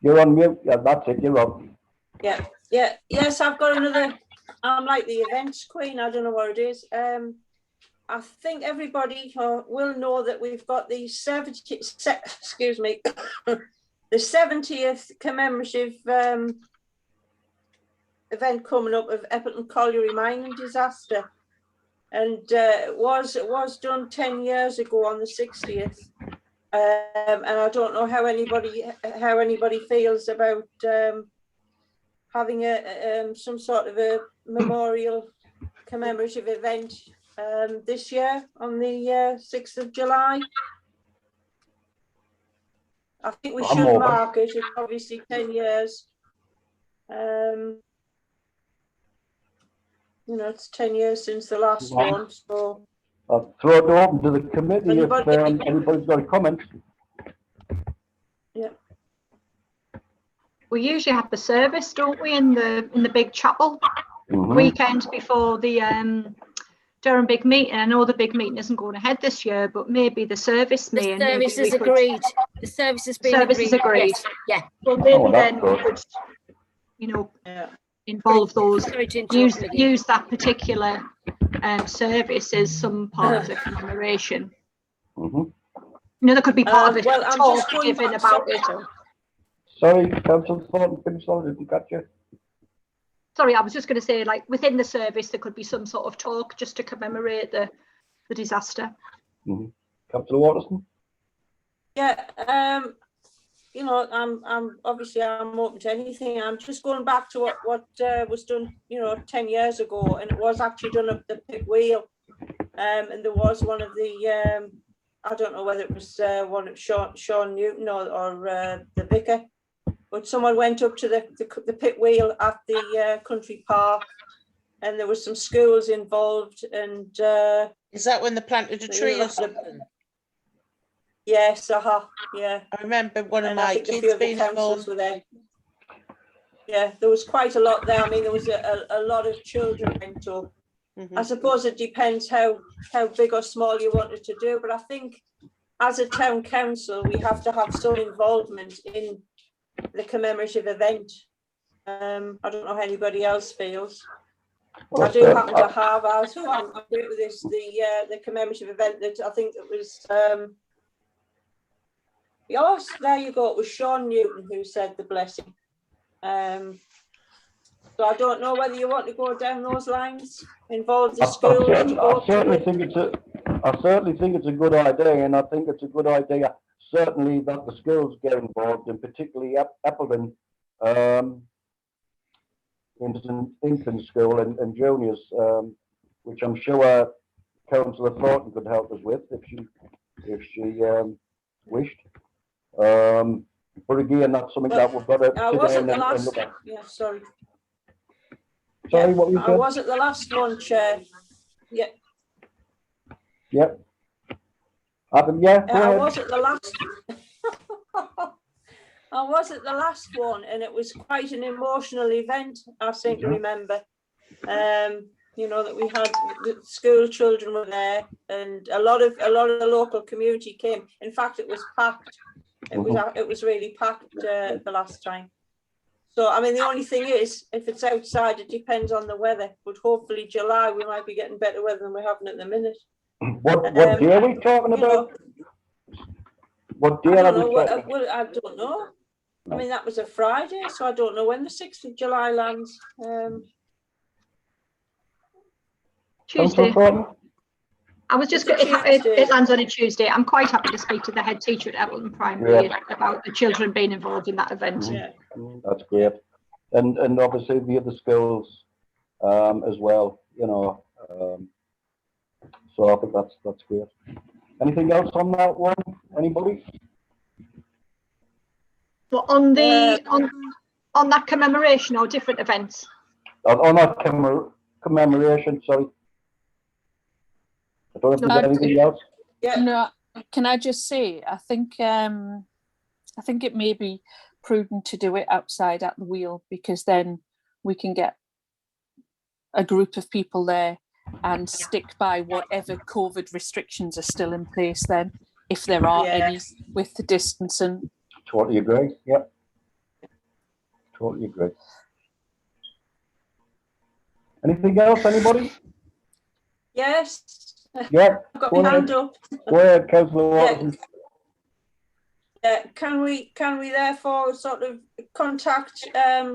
You're on mute. Yeah, that's it. You're on. Yes, I've got another. I'm like the events queen. I don't know what it is. I think everybody will know that we've got the 70th commemorative event coming up of Hetton Colliery mining disaster, and it was done 10 years ago on the 60th, and I don't know how anybody feels about having some sort of a memorial commemorative event this year on the 6th of July. I think we should mark it. It's obviously 10 years. You know, it's 10 years since the last one. So I'll throw it open to the committee if anybody's got a comment. Yeah. We usually have the service, don't we, in the big chapel, weekend before the Durham big meeting. I know the big meeting isn't going ahead this year, but maybe the service may. The service is agreed. The service has been agreed. Yeah. Well, maybe then we could, you know, involve those. Use that particular service as some part of the commemoration. You know, there could be part of it. Well, I'm just given about it. Sorry, Councillor Thornton, finish on, didn't catch you. Sorry, I was just going to say, like, within the service, there could be some sort of talk just to commemorate the disaster. Councillor Watterson? Yeah, you know, I'm obviously open to anything. I'm just going back to what was done, you know, 10 years ago, and it was actually done up the pit wheel, and there was one of the I don't know whether it was one of Sean Newton or the vicar, but someone went up to the pit wheel at the country park, and there was some schools involved. And is that when they planted a tree or something? Yes, yeah. I remember one of my kids being involved. Were there. Yeah, there was quite a lot there. I mean, there was a lot of children went up. I suppose it depends how big or small you wanted to do, but I think as a town council, we have to have some involvement in the commemorative event. I don't know how anybody else feels. I do happen to have, I'm great with this, the commemorative event that I think it was, yes, there you go, it was Sean Newton who said the blessing. So I don't know whether you want to go down those lines, involve the schools. I certainly think it's I certainly think it's a good idea, and I think it's a good idea certainly that the schools get involved, and particularly Appleton infant school and juniors, which I'm sure Councillor Thornton could help us with if she wished. But again, that's something that we've got to sit down and look at. Yeah, sorry. Sorry, what you said? I was at the last one, Chair. Yeah. Yep. Yeah. I was at the last. I was at the last one, and it was quite an emotional event. I seem to remember. You know, that we had the school children were there, and a lot of the local community came. In fact, it was packed. It was really packed the last time. So I mean, the only thing is, if it's outside, it depends on the weather. But hopefully, July we might be getting better weather than we're having at the minute. What day are we talking about? What day are we talking? Well, I don't know. I mean, that was a Friday, so I don't know when the 6th of July lands. Tuesday. I was just going. It lands on a Tuesday. I'm quite happy to speak to the head teacher at Hetton Primary about the children being involved in that event. Yeah. That's great, and obviously the other schools as well. You know, so I think that's great. Anything else on that one? Anybody? But on the on that commemoration or different events? On that commemoration, sorry. I don't know if there's anything else. Yeah. No, can I just say, I think it may be prudent to do it outside at the wheel, because then we can get a group of people there and stick by whatever COVID restrictions are still in place then, if there are any, with the distancing. Totally agree. Yep. Totally agree. Anything else, anybody? Yes. Yeah. I've got my hand up. Go ahead, Councillor Watson. Can we therefore sort of contact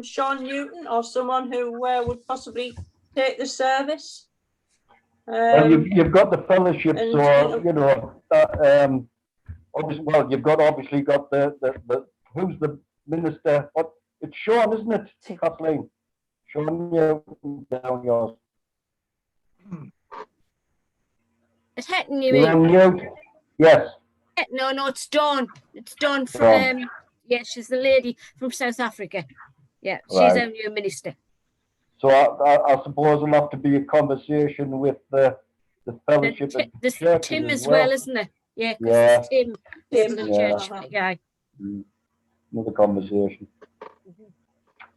Sean Newton or someone who would possibly take the service? Well, you've got the fellowship, so you know. Obviously, well, you've obviously got the who's the minister? What? It's Sean, isn't it, Kathleen? Sean Newton down yours. It's Hetton, you mean? Mute. Yes. No, it's Dawn. It's Dawn from, yeah, she's the lady from South Africa. Yeah, she's our new minister. So I suppose it'll have to be a conversation with the fellowship. There's Tim as well, isn't there? Yeah, because Tim is the church guy. Another conversation.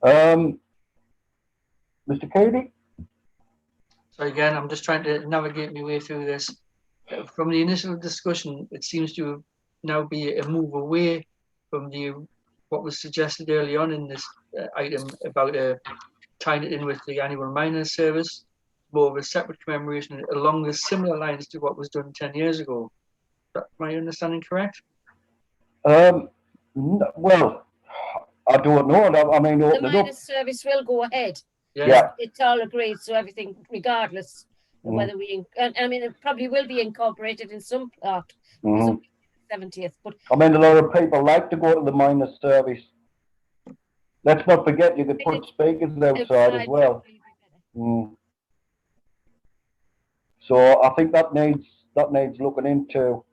Mr. Cady? So again, I'm just trying to navigate my way through this. From the initial discussion, it seems to now be a move away from what was suggested early on in this item about tying it in with the annual miners service, more of a separate commemoration along the similar lines to what was done 10 years ago. Is that my understanding correct? Well, I don't know. I mean, the miners service will go ahead. Yeah. It's all agreed, so everything, regardless of whether I mean, it probably will be incorporated in some part. 70th, but I mean, a lot of people like to go to the miners service. Let's not forget you could put speakers outside as well. So I think that needs looking into.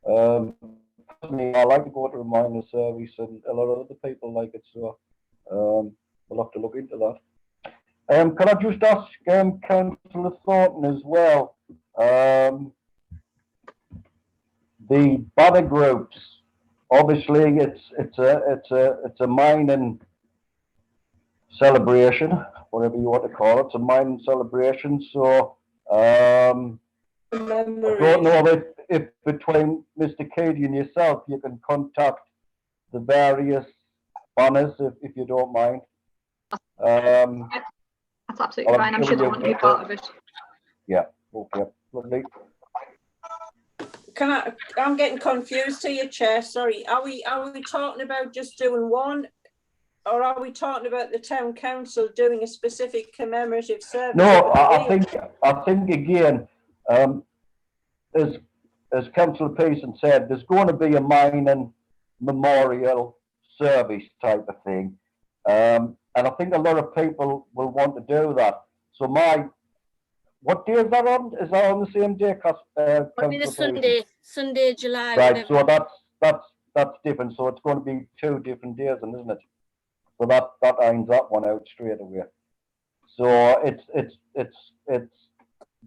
Personally, I like to go to the miners service, and a lot of other people like it. So we'll have to look into that. Can I just ask Councillor Thornton as well? The banner groups, obviously, it's a mining celebration, whatever you want to call it. It's a mining celebration. So I don't know if between Mr. Cady and yourself, you can contact the various banners if you don't mind. That's absolutely fine. I'm sure they want to be part of it. Yeah. Okay. Lovely. I'm getting confused here, Chair. Sorry. Are we talking about just doing one, or are we talking about the town council doing a specific commemorative service? No, I think again, as Councillor Pearson said, there's going to be a mining memorial service type of thing. And I think a lot of people will want to do that. So what day is that on? Is that on the same day? It'll be the Sunday, July. Right, Whatever. so that's different. So it's going to be 2 different days, isn't it? So that irons that one out straight away. So it's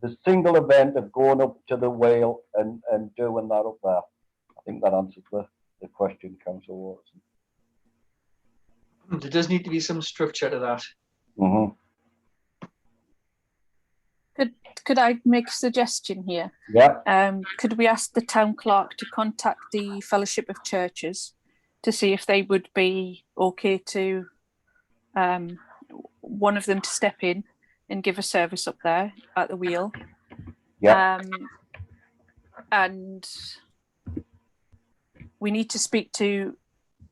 the single event of going up to the whale and doing that up there. I think that answers the question, Councillor Watson. There does need to be some structure to that. Mm-hmm. Could I make a suggestion here? Yeah. Could we ask the town clerk to contact the Fellowship of Churches to see if they would be okay to one of them to step in and give a service up there at the wheel? Yeah. And we need to speak to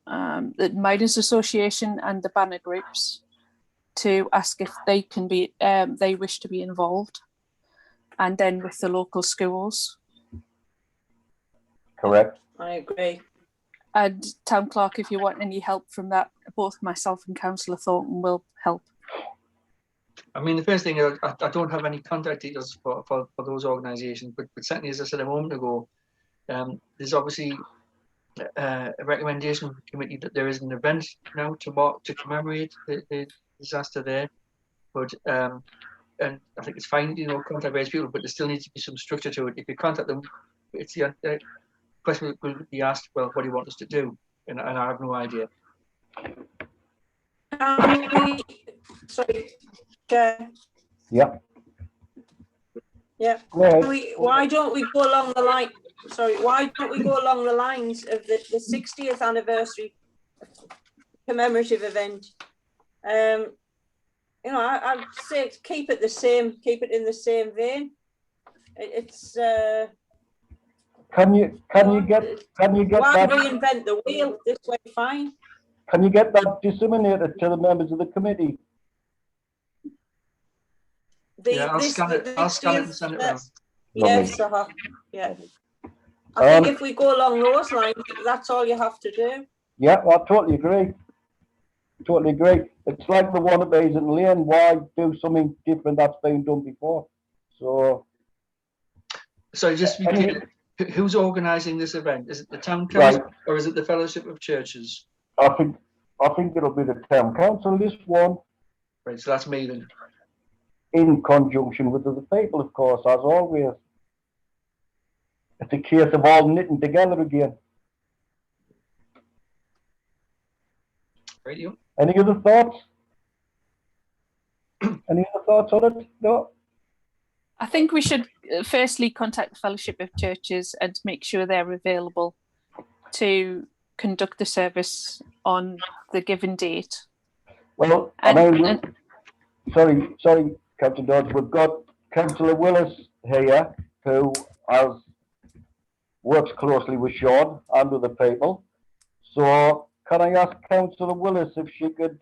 the Miners Association and the banner groups to ask if they can be they wish to be involved, and then with the local schools. Correct. I agree. And town clerk, if you want any help from that, both myself and Councillor Thornton will help. I mean, the first thing, I don't have any contact details for those organisations, but certainly, as I said a moment ago, there's obviously a recommendation from the committee that there is an event now to commemorate the disaster there. But and I think it's fine, contact various people, but there still needs to be some structure to it. If you contact them, it's the question will be asked, well, what do you want us to do? And I have no idea. Sorry, Chair. Yeah. Yeah. Why don't we go along the line? Sorry, why don't we go along the lines of the 60th anniversary commemorative event? I'd say keep it in the same vein. It's Can you get why that? reinvent the wheel? This way, fine. Can you get that disseminated to the members of the committee? I'll scan it and send it around. Yes, yeah. I think if we go along those lines, that's all you have to do. Yeah, I totally agree. Totally agree. It's like the one at Basin Lane. Why do something different that's been done before? So just to be clear, who's organising this event? Is it the town council or is it the Fellowship of Churches? I think it'll be the town council, this one. Right, so that's me then. In conjunction with other people, of course, as always. It's a case of all knitting together again. Radio. Any other thoughts? Any other thoughts on it? No? I think we should firstly contact the Fellowship of Churches and make sure they're available to conduct the service on the given date. Well, sorry, Councillor Dodds, we've got Councillor Willis here who works closely with Sean and other people. So can I ask Councillor Willis if she could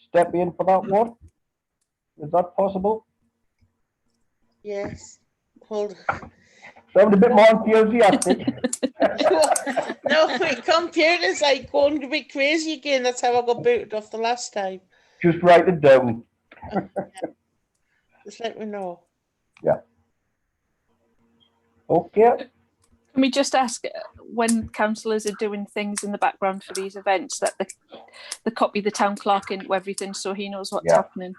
step in for that one? Is that possible? Yes. Hold on. Sound a bit more enthusiastic. No, my computer's like going a bit crazy again. That's how I got booted off the last time. Just write it down. Just let me know. Yeah. Okay. Can we just ask, when councillors are doing things in the background for these events, that they copy the town clerk into everything so he knows what's happening?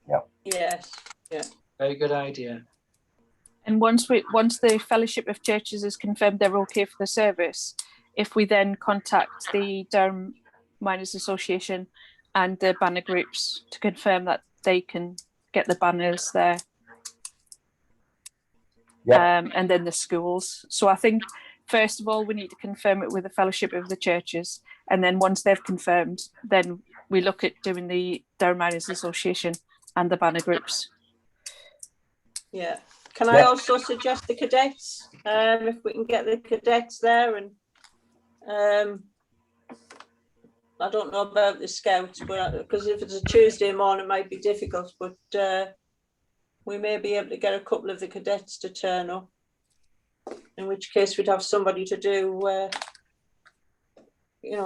Yeah. Yes. Yeah. Very good idea. And once the Fellowship of Churches is confirmed they're okay for the service, if we then contact the Durham Miners Association and the banner groups to confirm that they can get the banners there. Yeah. And then the schools. So I think, first of all, we need to confirm it with the Fellowship of the Churches. And then once they've confirmed, then we look at doing the Durham Miners Association and the banner groups. Yeah. Can I also suggest the cadets? If we can get the cadets there, and I don't know about the scouts, but because if it's a Tuesday morning, it might be difficult, but we may be able to get a couple of the cadets to turn up. in which case we'd have somebody to do,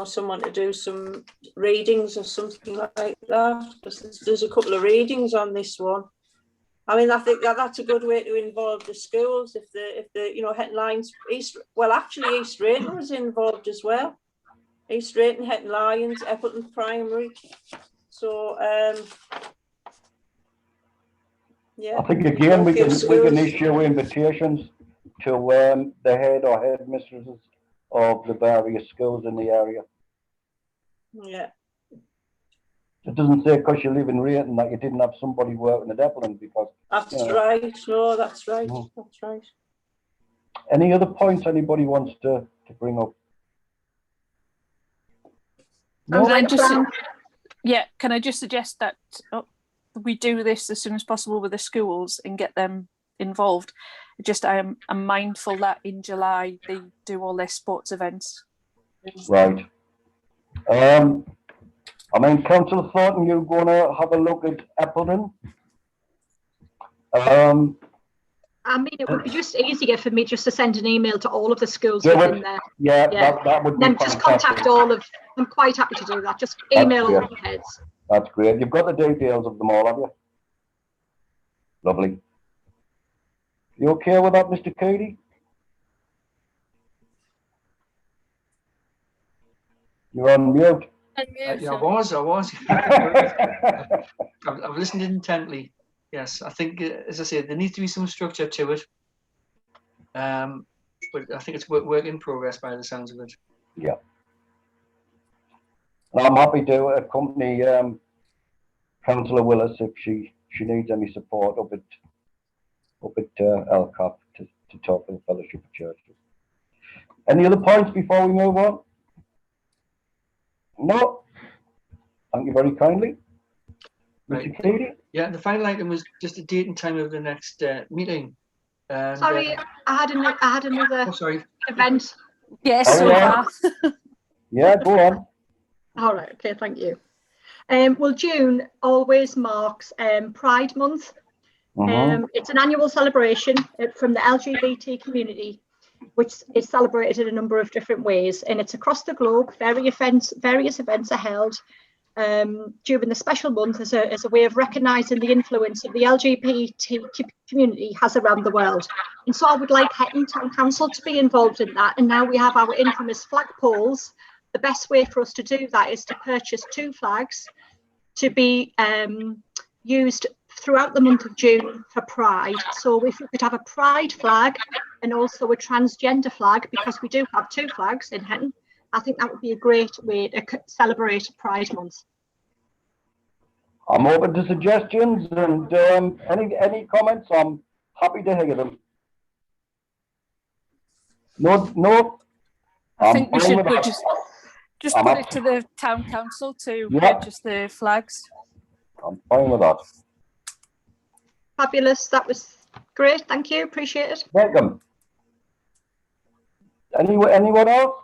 someone to do some readings or something like that. Because there's a couple of readings on this one. I mean, I think that's a good way to involve the schools. If the Hetton Lions, East Drayton was involved as well. East Drayton, Hetton Lions, Eppleton Primary. So, yeah. I think again we can issue invitations to the head or headmistresses of the various schools in the area. Yeah. It doesn't say because you live in Rayton that you didn't have somebody working at Eppleton, because That's right. No, that's right. That's right. Any other points anybody wants to bring up? No, can I just suggest that we do this as soon as possible with the schools and get them involved? I'm mindful that in July they do all their sports events. Right. I mean, Councillor Thornton, you're going to have a look at Eppleton. I mean, it would be just easier for me just to send an email to all of the schools within there. Yeah, that would be then just contact all of. I'm quite happy to do that. Just email all the heads. That's great. You've got the details of them all, have you? Lovely. You okay with that, Mr. Cady? You're on mute. Yeah, I was. I've listened intently. Yes, I think, as I said, there needs to be some structure to it. But I think it's work in progress by the sounds of it. Yeah. And I'm happy to accompany Councillor Willis if she needs any support up at LCAP to talk to the Fellowship of Churches. Any other points before we move on? No. Thank you very kindly. Right. Mr. Cady? Yeah, the final item was just a date and time of the next meeting. And, sorry, I had another event. Yes, yeah, go on. All right, okay, thank you. Well, June always marks Pride Month. It's an annual celebration from the LGBT community, which is celebrated in a number of different ways, and it's across the globe. Various events are held during the special month as a way of recognising the influence of the LGBT community has around the world. And so I would like Hetton Town Council to be involved in that. And now we have our infamous flag poles. The best way for us to do that is to purchase 2 flags to be used throughout the month of June for Pride. So if we could have a Pride flag and also a transgender flag, because we do have 2 flags in Hetton, I think that would be a great way to celebrate Pride Month. I'm open to suggestions, and any comments, I'm happy to hear them. No. I think we should just put it to the town council to purchase the flags. I'm fine with that. Fabulous. That was great. Thank you. Appreciate it. Welcome. Anyone else?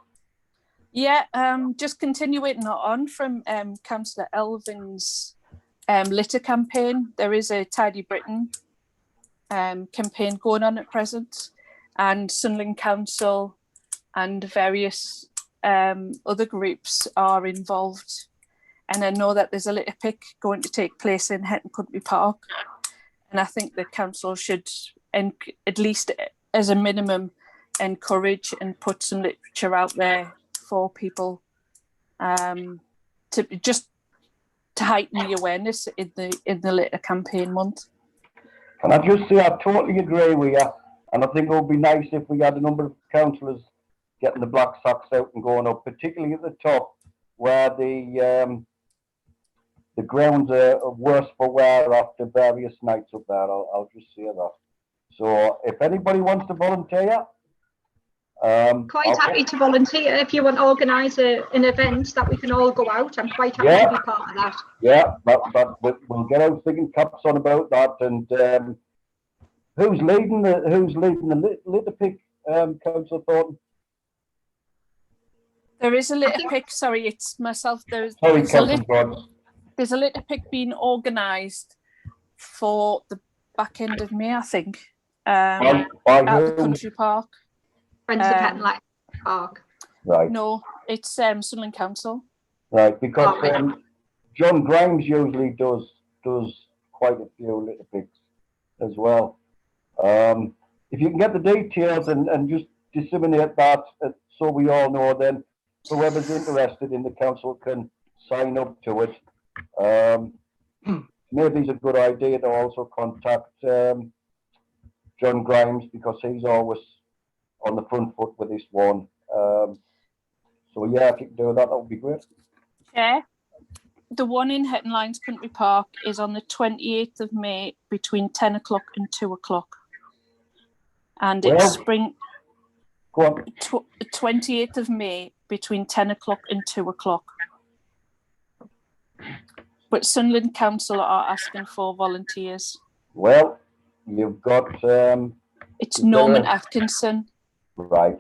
Yeah, just continuing on from Councillor Elvin's litter campaign. There is a Tidy Britain campaign going on at present, and Sunderland Council and various other groups are involved. And I know that there's a litter pick going to take place in Hetton Country Park, and I think the council should, at least as a minimum, encourage and put some literature out there for people to heighten the awareness in the litter campaign month. Can I just say I totally agree with you, and I think it would be nice if we had a number of councillors getting the black sacks out and going up, particularly at the top where the grounds are worse for wear after various nights up there. I'll just say that. So if anybody wants to volunteer, quite happy to volunteer. If you want to organise an event that we can all go out, I'm quite happy to be part of that. Yeah, but we'll get out thinking caps on about that. And who's leading the litter pick, Councillor Thornton? There is a litter pick. Sorry, it's myself. There's a litter pick being organised for the back end of May, I think, at the country park. Friends of Hetton like Park. Right, No, it's Sunderland Council. right, because Oh, right. John Grimes usually does quite a few little bits as well. If you can get the details and just disseminate that so we all know, then whoever's interested in the council can sign up to it. Maybe it's a good idea to also contact John Grimes, because he's always on the front foot with this one. So yeah, if you can do that, that would be great. Chair, the one in Hetton Lines Country Park is on the 28th of May between 10 o'clock and 2 o'clock. And it's Well, spring, go on. 28th of May between 10 o'clock and 2 o'clock. But Sunderland Council are asking for volunteers. Well, you've got It's Norman Atkinson. right.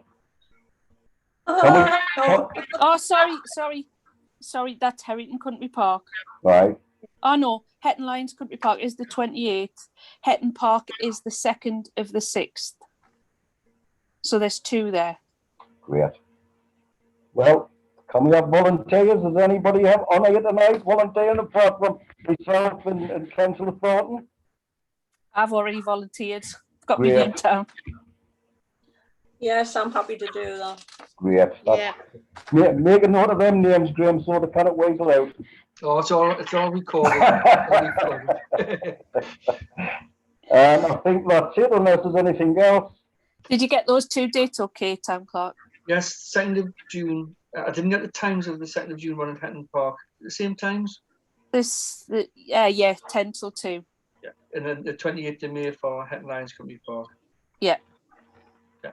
Oh, Oh, sorry, that's Herrington Country Park. Right. Oh no, Hetton Lines Country Park is the 28th. Hetton Park is the 2nd of the 6th. So there's 2 there. Great. Well, can we have volunteers? Does anybody have on here tonight volunteering apart from myself and Councillor Thornton? I've already volunteered. Got me Great. in town. yes, I'm happy to do that. Great. Yeah. Make a note of them names, Graham, so they cannot weasel out. Oh, it's all recorded. I think that's it, unless there's anything else. Did you get those 2 dates okay, Town Clerk? Yes, 2nd of June. I didn't get the times of the 2nd of June one in Hetton Park. The same times? Yeah, 10 till 2. Yeah. And then the 28th of May for Hetton Lines Country Park. Yeah. Yeah.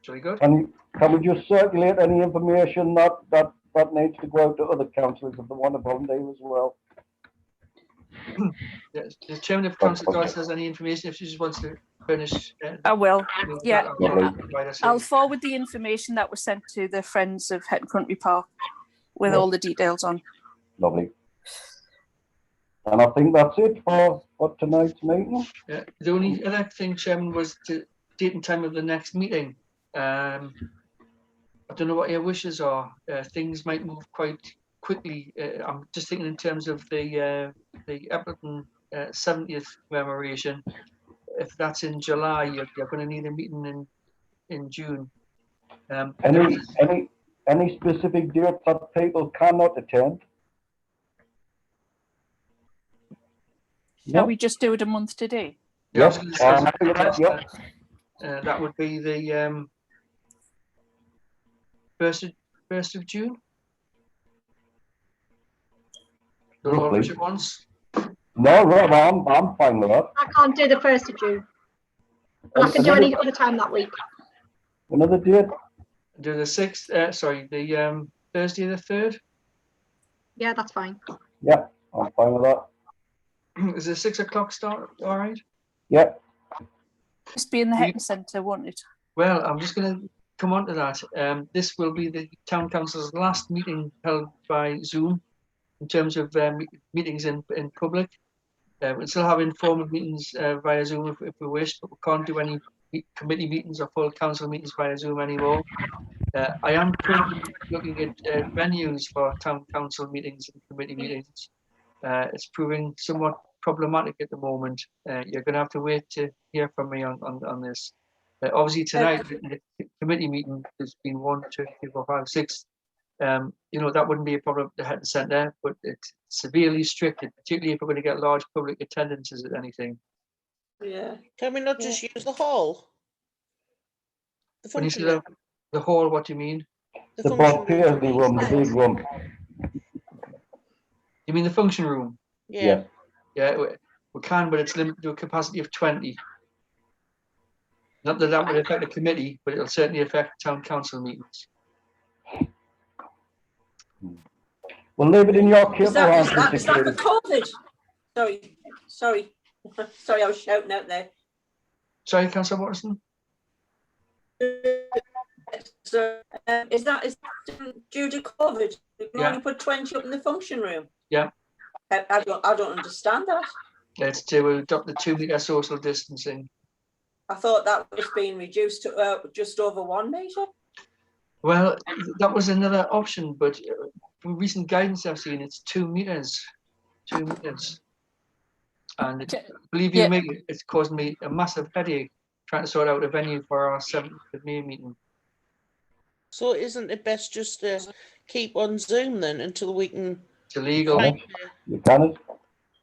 Very good. And can we just circulate any information that needs to go out to other councillors if they want to volunteer as well? Yes. The chairman of council Dodds has any information if she just wants to furnish. I will. Yeah. Right, I'll forward the information that was sent to the Friends of Hetton Country Park with all the details on. Lovely. And I think that's it for tonight's meeting. Yeah. The only other thing, Chairman, was the date and time of the next meeting. I don't know what your wishes are. Things might move quite quickly. I'm just thinking in terms of the Appleton 70th commemoration. If that's in July, you're going to need a meeting in June. Any specific dates that people cannot attend? Shall we just do it a month today? Yeah, Yes. That would be the 1st of June. Don't all wish at once. No, I'm fine with that. I can't do the 1st of June. But I can do any other time that week. Another date? Do the 6th, sorry, the Thursday the 3rd. Yeah, that's fine. Yeah, I'm fine with that. Is the 6 o'clock start all right? Yeah. Just be in the Hetton Centre, won't it? Well, I'm just going to come on to that. This will be the Town Council's last meeting held by Zoom in terms of meetings in public. We'll still have informal meetings via Zoom if we wish, but we can't do any committee meetings or full council meetings via Zoom anymore. I am currently looking at venues for Town Council meetings and committee meetings. It's proving somewhat problematic at the moment. You're going to have to wait to hear from me on this. Obviously tonight, the committee meeting has been 1, 2, 3, 4, 5, 6. That wouldn't be a problem at the Hetton Centre, but it's severely restricted, particularly if we're going to get large public attendances at anything. Yeah. Can we not just use the hall? The When you function say room. the hall, what do you mean? The The function Botfield room, the big room. You mean the function room? Yeah. Yeah, we can, but it's limited to a capacity of 20. Not that that would affect the committee, but it'll certainly affect town council meetings. We'll leave it in your Is care. that for COVID? Sorry, I was shouting out there. Sorry, Councillor Watterson? So, is that due to COVID? You can Yeah. only put 20 up in the function room. Yeah. I don't understand that. It's to adopt the 2 metre social distancing. I thought that was being reduced to just over 1 metre. Well, that was another option, but from recent guidance I've seen, it's 2 meters. 2 meters. And believe you me, it's caused me a massive headache trying to sort out a venue for our 7th of May meeting. So isn't it best just to keep on Zoom then until we can? It's illegal. You can,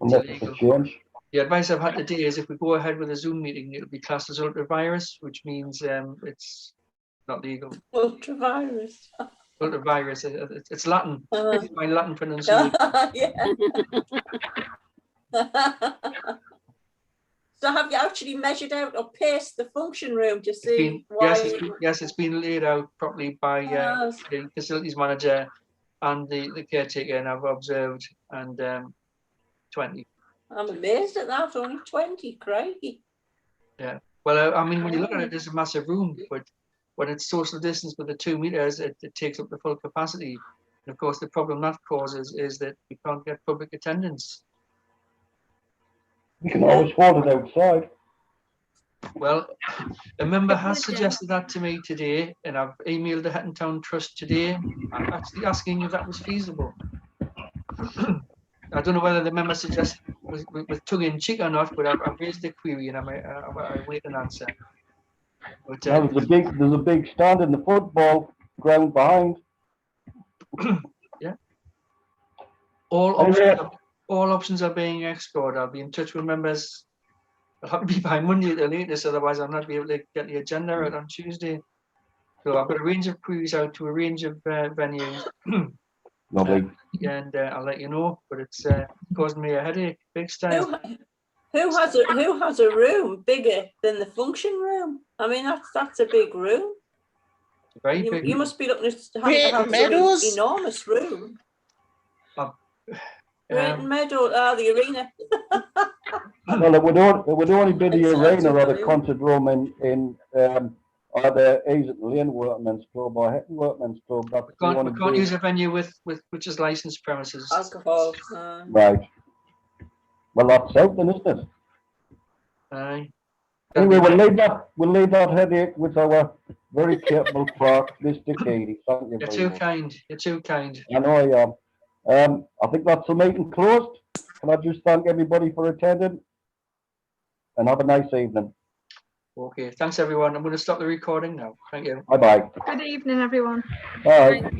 unless it's a change. The advice I've had today is if we go ahead with a Zoom meeting, it'll be classed as ultra-virus, which means it's not legal. Ultra-virus. Ultra-virus, it's Latin. It's my Latin pronunciation. So have you actually measured out or paced the function room to see why? Yes, it's been laid out properly by the facilities manager and the caretaker, and I've observed, and 20. I'm amazed at that, only 20, crikey. Yeah, well, I mean, when you look at it, it's a massive room, but when it's social distance with the 2 meters, it takes up the full capacity. And of course, the problem that causes is that we can't get public attendance. We can always hold it outside. Well, a member has suggested that to me today, and I've emailed the Hetton Town Trust today. I'm actually asking if that was feasible. I don't know whether the member suggested with tongue in cheek or not, but I've raised the query and I wait an answer. But, there's a big stand in the football ground behind. Yeah. All options are being explored. I'll be in touch with members. I'll have to be by Monday at the latest, otherwise I'll not be able to get the agenda out on Tuesday. So I've got a range of queries out to a range of venues. Lovely. And I'll let you know, but it's causing me a headache, big style. Who has a room bigger than the function room? I mean, that's a big room. Very big. You must be looking to have an enormous room. Great Meadow, the arena. Well, it would only be the arena or the concert room in either Easton Lane Workmen's Club or Hetton Workmen's Club. We can't use a venue which is licensed premises. Alcohol. Right. Well, that's out then, isn't it? Aye. Anyway, we'll leave that headache with our very capable clerk, Mr. Cmtee. Thank you. You're too kind. You're too kind. I know I am. I think that's the meeting closed. Can I just thank everybody for attending and have a nice evening. Okay, thanks everyone. I'm going to stop the recording now. Thank you. Bye-bye. Good evening, everyone. Bye.